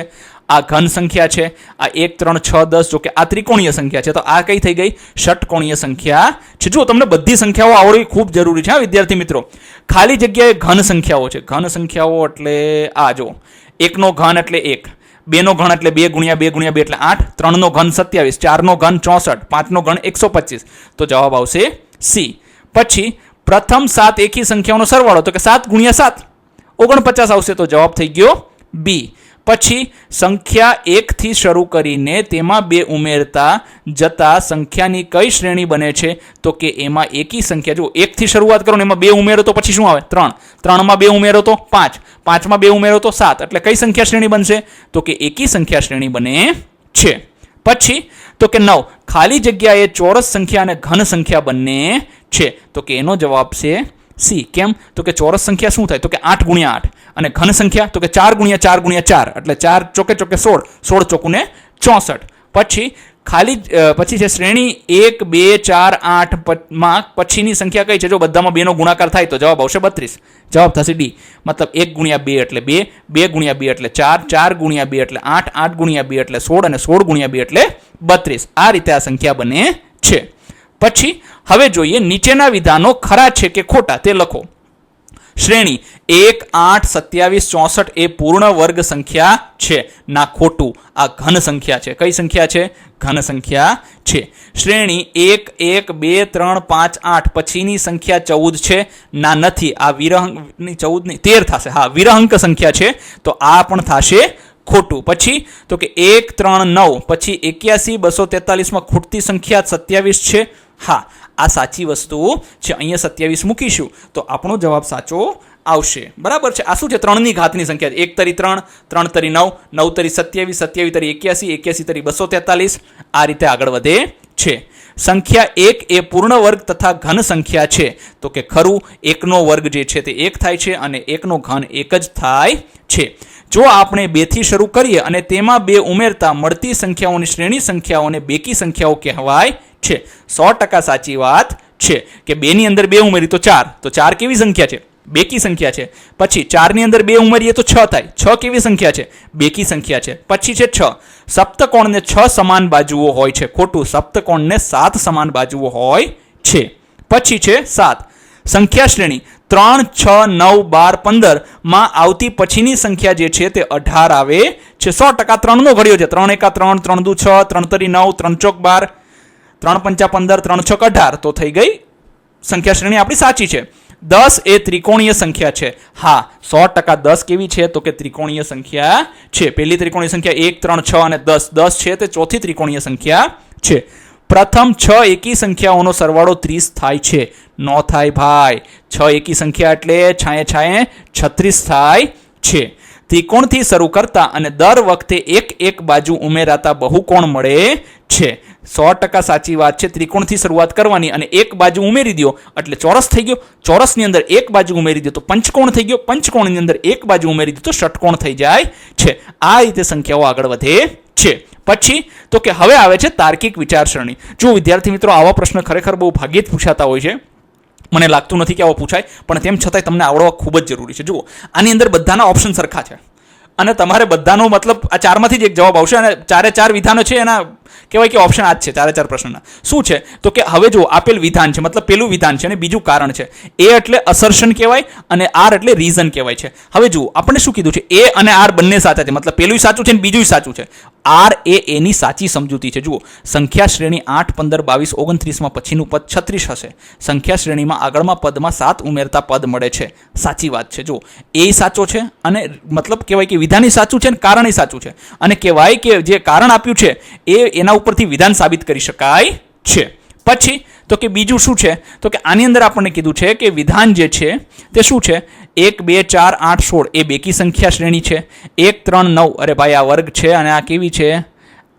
આ ઘન સંખ્યા છે, આ 1, 3, 6, 10 જો કે આ ત્રિકોણીય સંખ્યા છે. તો આ કઈ થઈ ગઈ? ષટકોણીય સંખ્યા છે. જો તમને બધી સંખ્યાઓ આવડવી ખૂબ જરૂરી છે વિદ્યાર્થી મિત્રો. ખાલી જગ્યાએ ઘન સંખ્યાઓ છે. ઘન સંખ્યાઓ એટલે આ જો, 1નો ઘન એટલે 1, 2નો ઘન એટલે 2 ગુણ્યા 2 ગુણ્યા 2 એટલે 8, 3નો ઘન 27, 4નો ઘન 64, 5નો ઘન 125. તો જવાબ આવશે સી. પછી પ્રથમ 7 એકી સંખ્યાઓનો સરવાળો તો કે 7 ગુણ્યા 7 49 આવશે. તો જવાબ થઈ ગયો બી. પછી સંખ્યા 1 થી શરૂ કરીને તેમાં 2 ઉમેરતા જતા સંખ્યાની કઈ શ્રેણી બને છે? તો કે એમાં એકી સંખ્યા. જો 1 થી શરૂઆત કરો ને એમાં 2 ઉમેરો તો પછી શું આવે? 3, 3માં 2 ઉમેરો તો 5, 5માં 2 ઉમેરો તો 7. એટલે કઈ સંખ્યા શ્રેણી બનશે? તો કે એકી સંખ્યા શ્રેણી બને છે. પછી તો કે 9, ખાલી જગ્યાએ ચોરસ સંખ્યા અને ઘન સંખ્યા બંને છે. તો કે એનો જવાબ છે સી. કેમ? તો કે ચોરસ સંખ્યા શું થાય? તો કે 8 ગુણ્યા 8 અને ઘન સંખ્યા તો કે 4 ગુણ્યા 4 ગુણ્યા 4 એટલે 4 ચોકે ચોકે 16, 16 ચોકુને 64. પછી પછી છે શ્રેણી 1, 2, 4, 8 માં પછીની સંખ્યા કઈ છે? જો બધામાં 2નો ગુણાકાર થાય તો જવાબ આવશે 32. જવાબ થશે ડી. મતલબ 1 ગુણ્યા 2 એટલે 2, 2 ગુણ્યા 2 એટલે 4, 4 ગુણ્યા 2 એટલે 8, 8 ગુણ્યા 2 એટલે 16 અને 16 ગુણ્યા 2 એટલે 32. આ રીતે આ સંખ્યા બને છે. પછી હવે જોઈએ નીચેના વિધાનો ખરા છે કે ખોટા તે લખો. શ્રેણી 1, 8, 27, 64 એ પૂર્ણ વર્ગ સંખ્યા છે. ના, ખોટું. આ ઘન સંખ્યા છે. કઈ સંખ્યા છે? ઘન સંખ્યા છે. શ્રેણી 1, 1, 2, 3, 5, 8 પછીની સંખ્યા 14 છે. ના, નથી. આ વિરહંકની 14 નહીં 13 થશે. હા, વિરહંક સંખ્યા છે. તો આ પણ થશે ખોટું. પછી તો કે 1, 3, 9 પછી 81, 243 માં ખૂટતી સંખ્યા 27 છે. હા, આ સાચી વસ્તુ છે. અહીંયા 27 મૂકીશું તો આપણો જવાબ સાચો આવશે. બરાબર છે. આ શું છે? 3ની ઘાતની સંખ્યા. 1 તરી 3, 3 તરી 9, 9 તરી 27, 27 તરી 81, 81 તરી 243. આ રીતે આગળ વધે છે. સંખ્યા 1 એ પૂર્ણ વર્ગ તથા ઘન સંખ્યા છે. તો કે ખરું. 1નો વર્ગ જે છે તે 1 થાય છે અને 1નો ઘન 1 જ થાય છે. જો આપણે 2 થી શરૂ કરીએ અને તેમાં 2 ઉમેરતા મળતી સંખ્યાઓની શ્રેણી સંખ્યાઓને બેકી સંખ્યાઓ કહેવાય છે. 100% સાચી વાત છે કે 2 ની અંદર 2 ઉમેરી તો 4. તો 4 કેવી સંખ્યા છે? બેકી સંખ્યા છે. પછી 4 ની અંદર 2 ઉમેરીએ તો 6 થાય. 6 કેવી સંખ્યા છે? બેકી સંખ્યા છે. પછી છે 6. સપ્તકોણને 6 સમાન બાજુઓ હોય છે. ખોટું. સપ્તકોણને 7 સમાન બાજુઓ હોય છે. પછી છે 7. સંખ્યા શ્રેણી 3, 6, 9, 12, 15 માં આવતી પછીની સંખ્યા જે છે તે 18 આવે છે. 100% 3નો ઘડ્યો છે. 3 એકા 3, 3 દુ 6, 3 તરી 9, 3 ચોક 12, 3 પંચા 15, 3 છક 18. તો થઈ ગઈ સંખ્યા શ્રેણી આપણી સાચી છે. 10 એ ત્રિકોણીય સંખ્યા છે. હા, 100% 10 કેવી છે? તો કે ત્રિકોણીય સંખ્યા છે. પહેલી ત્રિકોણીય સંખ્યા 1, 3, 6 અને 10. 10 છે તે ચોથી ત્રિકોણીય સંખ્યા છે. પ્રથમ 6 એકી સંખ્યાઓનો સરવાળો 30 થાય છે. નો થાય ભાઈ. 6 એકી સંખ્યા એટલે છાંયે છાંયે 36 થાય છે. ત્રિકોણથી શરૂ કરતા અને દર વખતે એક બાજુ ઉમેરાતા બહુકોણ મળે છે. 100% સાચી વાત છે. ત્રિકોણથી શરૂઆત કરવાની અને એક બાજુ ઉમેરી દો એટલે ચોરસ થઈ ગયો. ચોરસની અંદર એક બાજુ ઉમેરી દો તો પંચકોણ થઈ ગયો. પંચકોણની અંદર એક બાજુ ઉમેરી દો તો ષટકોણ થઈ જાય છે. આ રીતે સંખ્યાઓ આગળ વધે છે. પછી તો કે હવે આવે છે તાર્કિક વિચારસરણી. જો વિદ્યાર્થી મિત્રો, આવા પ્રશ્ન ખરેખર બહુ ભાગ્યે જ પૂછાતા હોય છે. મને લાગતું નથી કે આવો પૂછાય, પણ તેમ છતાંય તમને આવડવા ખૂબ જ જરૂરી છે. જુઓ, આની અંદર બધાના ઓપ્શન સરખા છે અને તમારે બધાનો મતલબ આ ચારમાંથી જ એક જવાબ આવશે અને ચારે ચાર વિધાનો છે એના કહેવાય કે ઓપ્શન આ જ છે. ચારે ચાર પ્રશ્નના શું છે તો કે હવે જો આપેલ વિધાન છે, મતલબ પેલું વિધાન છે અને બીજું કારણ છે. એ એટલે અસર્શન કહેવાય અને આર એટલે રીઝન કહેવાય છે. હવે જુઓ, આપણે શું કીધું છે, એ અને આર બંને સાચા છે, મતલબ પેલું સાચું છે અને બીજું સાચું છે. આર એ એની સાચી સમજૂતી છે. જુઓ, સંખ્યા શ્રેણી 8, 15, 22, 29 માં પછીનું પદ 36 હશે. સંખ્યા શ્રેણીમાં આગળમાં પદમાં 7 ઉમેરતા પદ મળે છે. સાચી વાત છે. જુઓ, એ સાચો છે અને મતલબ કહેવાય કે વિધાન સાચું છે અને કારણ સાચું છે અને કહેવાય કે જે કારણ આપ્યું છે એના ઉપરથી વિધાન સાબિત કરી શકાય છે. પછી તો કે બીજું શું છે તો કે આની અંદર આપણને કીધું છે કે વિધાન જે છે તે શું છે, 1, 2, 4, 8, 16 એ બેકી સંખ્યા શ્રેણી છે. 1, 3, 9 અરે ભાઈ આ વર્ગ છે અને આ કેવી છે,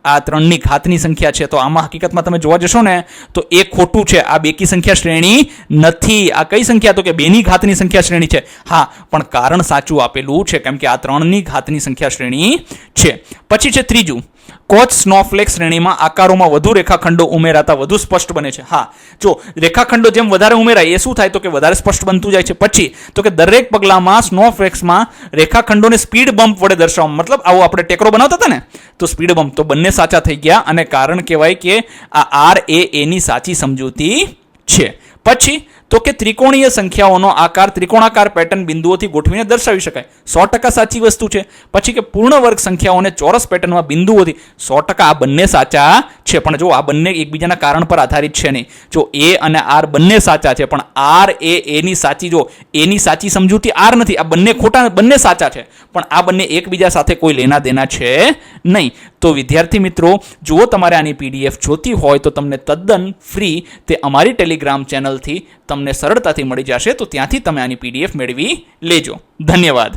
આ 3ની ઘાતની સંખ્યા છે. તો આમાં હકીકતમાં તમે જોવા જશો ને તો એ ખોટું છે. આ બેકી સંખ્યા શ્રેણી નથી. આ કઈ સંખ્યા તો કે 2ની ઘાતની સંખ્યા શ્રેણી છે. હા, પણ કારણ સાચું આપેલું છે કેમ કે આ 3ની ઘાતની સંખ્યા શ્રેણી છે. પછી છે ત્રીજું, કોચ સ્નોફ્લેક શ્રેણીમાં આકારોમાં વધુ રેખાખંડો ઉમેરાતા વધુ સ્પષ્ટ બને છે. હા, જો રેખાખંડો જેમ વધારે ઉમેરાય એ શું થાય તો કે વધારે સ્પષ્ટ બનતું જાય છે. પછી તો કે દરેક પગલામાં સ્નોફ્લેક્સમાં રેખાખંડોને સ્પીડ બમ્પ વડે દર્શાવવામાં, મતલબ આવું આપણે ટેકરો બનાવતા હતા ને તો સ્પીડ બમ્પ, તો બંને સાચા થઈ ગયા અને કારણ કહેવાય કે આ આર એ એની સાચી સમજૂતી છે. પછી તો કે ત્રિકોણીય સંખ્યાઓનો આકાર ત્રિકોણાકાર પેટર્ન બિંદુઓથી ગોઠવીને દર્શાવી શકાય. 100% સાચી વસ્તુ છે. પછી કે પૂર્ણ વર્ગ સંખ્યાઓને ચોરસ પેટર્નમાં બિંદુઓથી, 100% આ બંને સાચા છે. પણ જો આ બંને એકબીજાના કારણ પર આધારિત છે નહીં. જો એ અને આર બંને સાચા છે પણ આર એ એની સાચી, જો એની સાચી સમજૂતી આર નથી. આ બંને ખોટા, બંને સાચા છે પણ આ બંને એકબીજા સાથે કોઈ લેના દેના છે નહીં. તો વિદ્યાર્થી મિત્રો, જો તમારે આની પીડીએફ જોતી હોય તો તમને તદ્દન ફ્રી તે અમારી ટેલિગ્રામ ચેનલથી તમને સરળતાથી મળી જશે. તો ત્યાંથી તમે આની પીડીએફ મેળવી લેજો. ધન્યવાદ.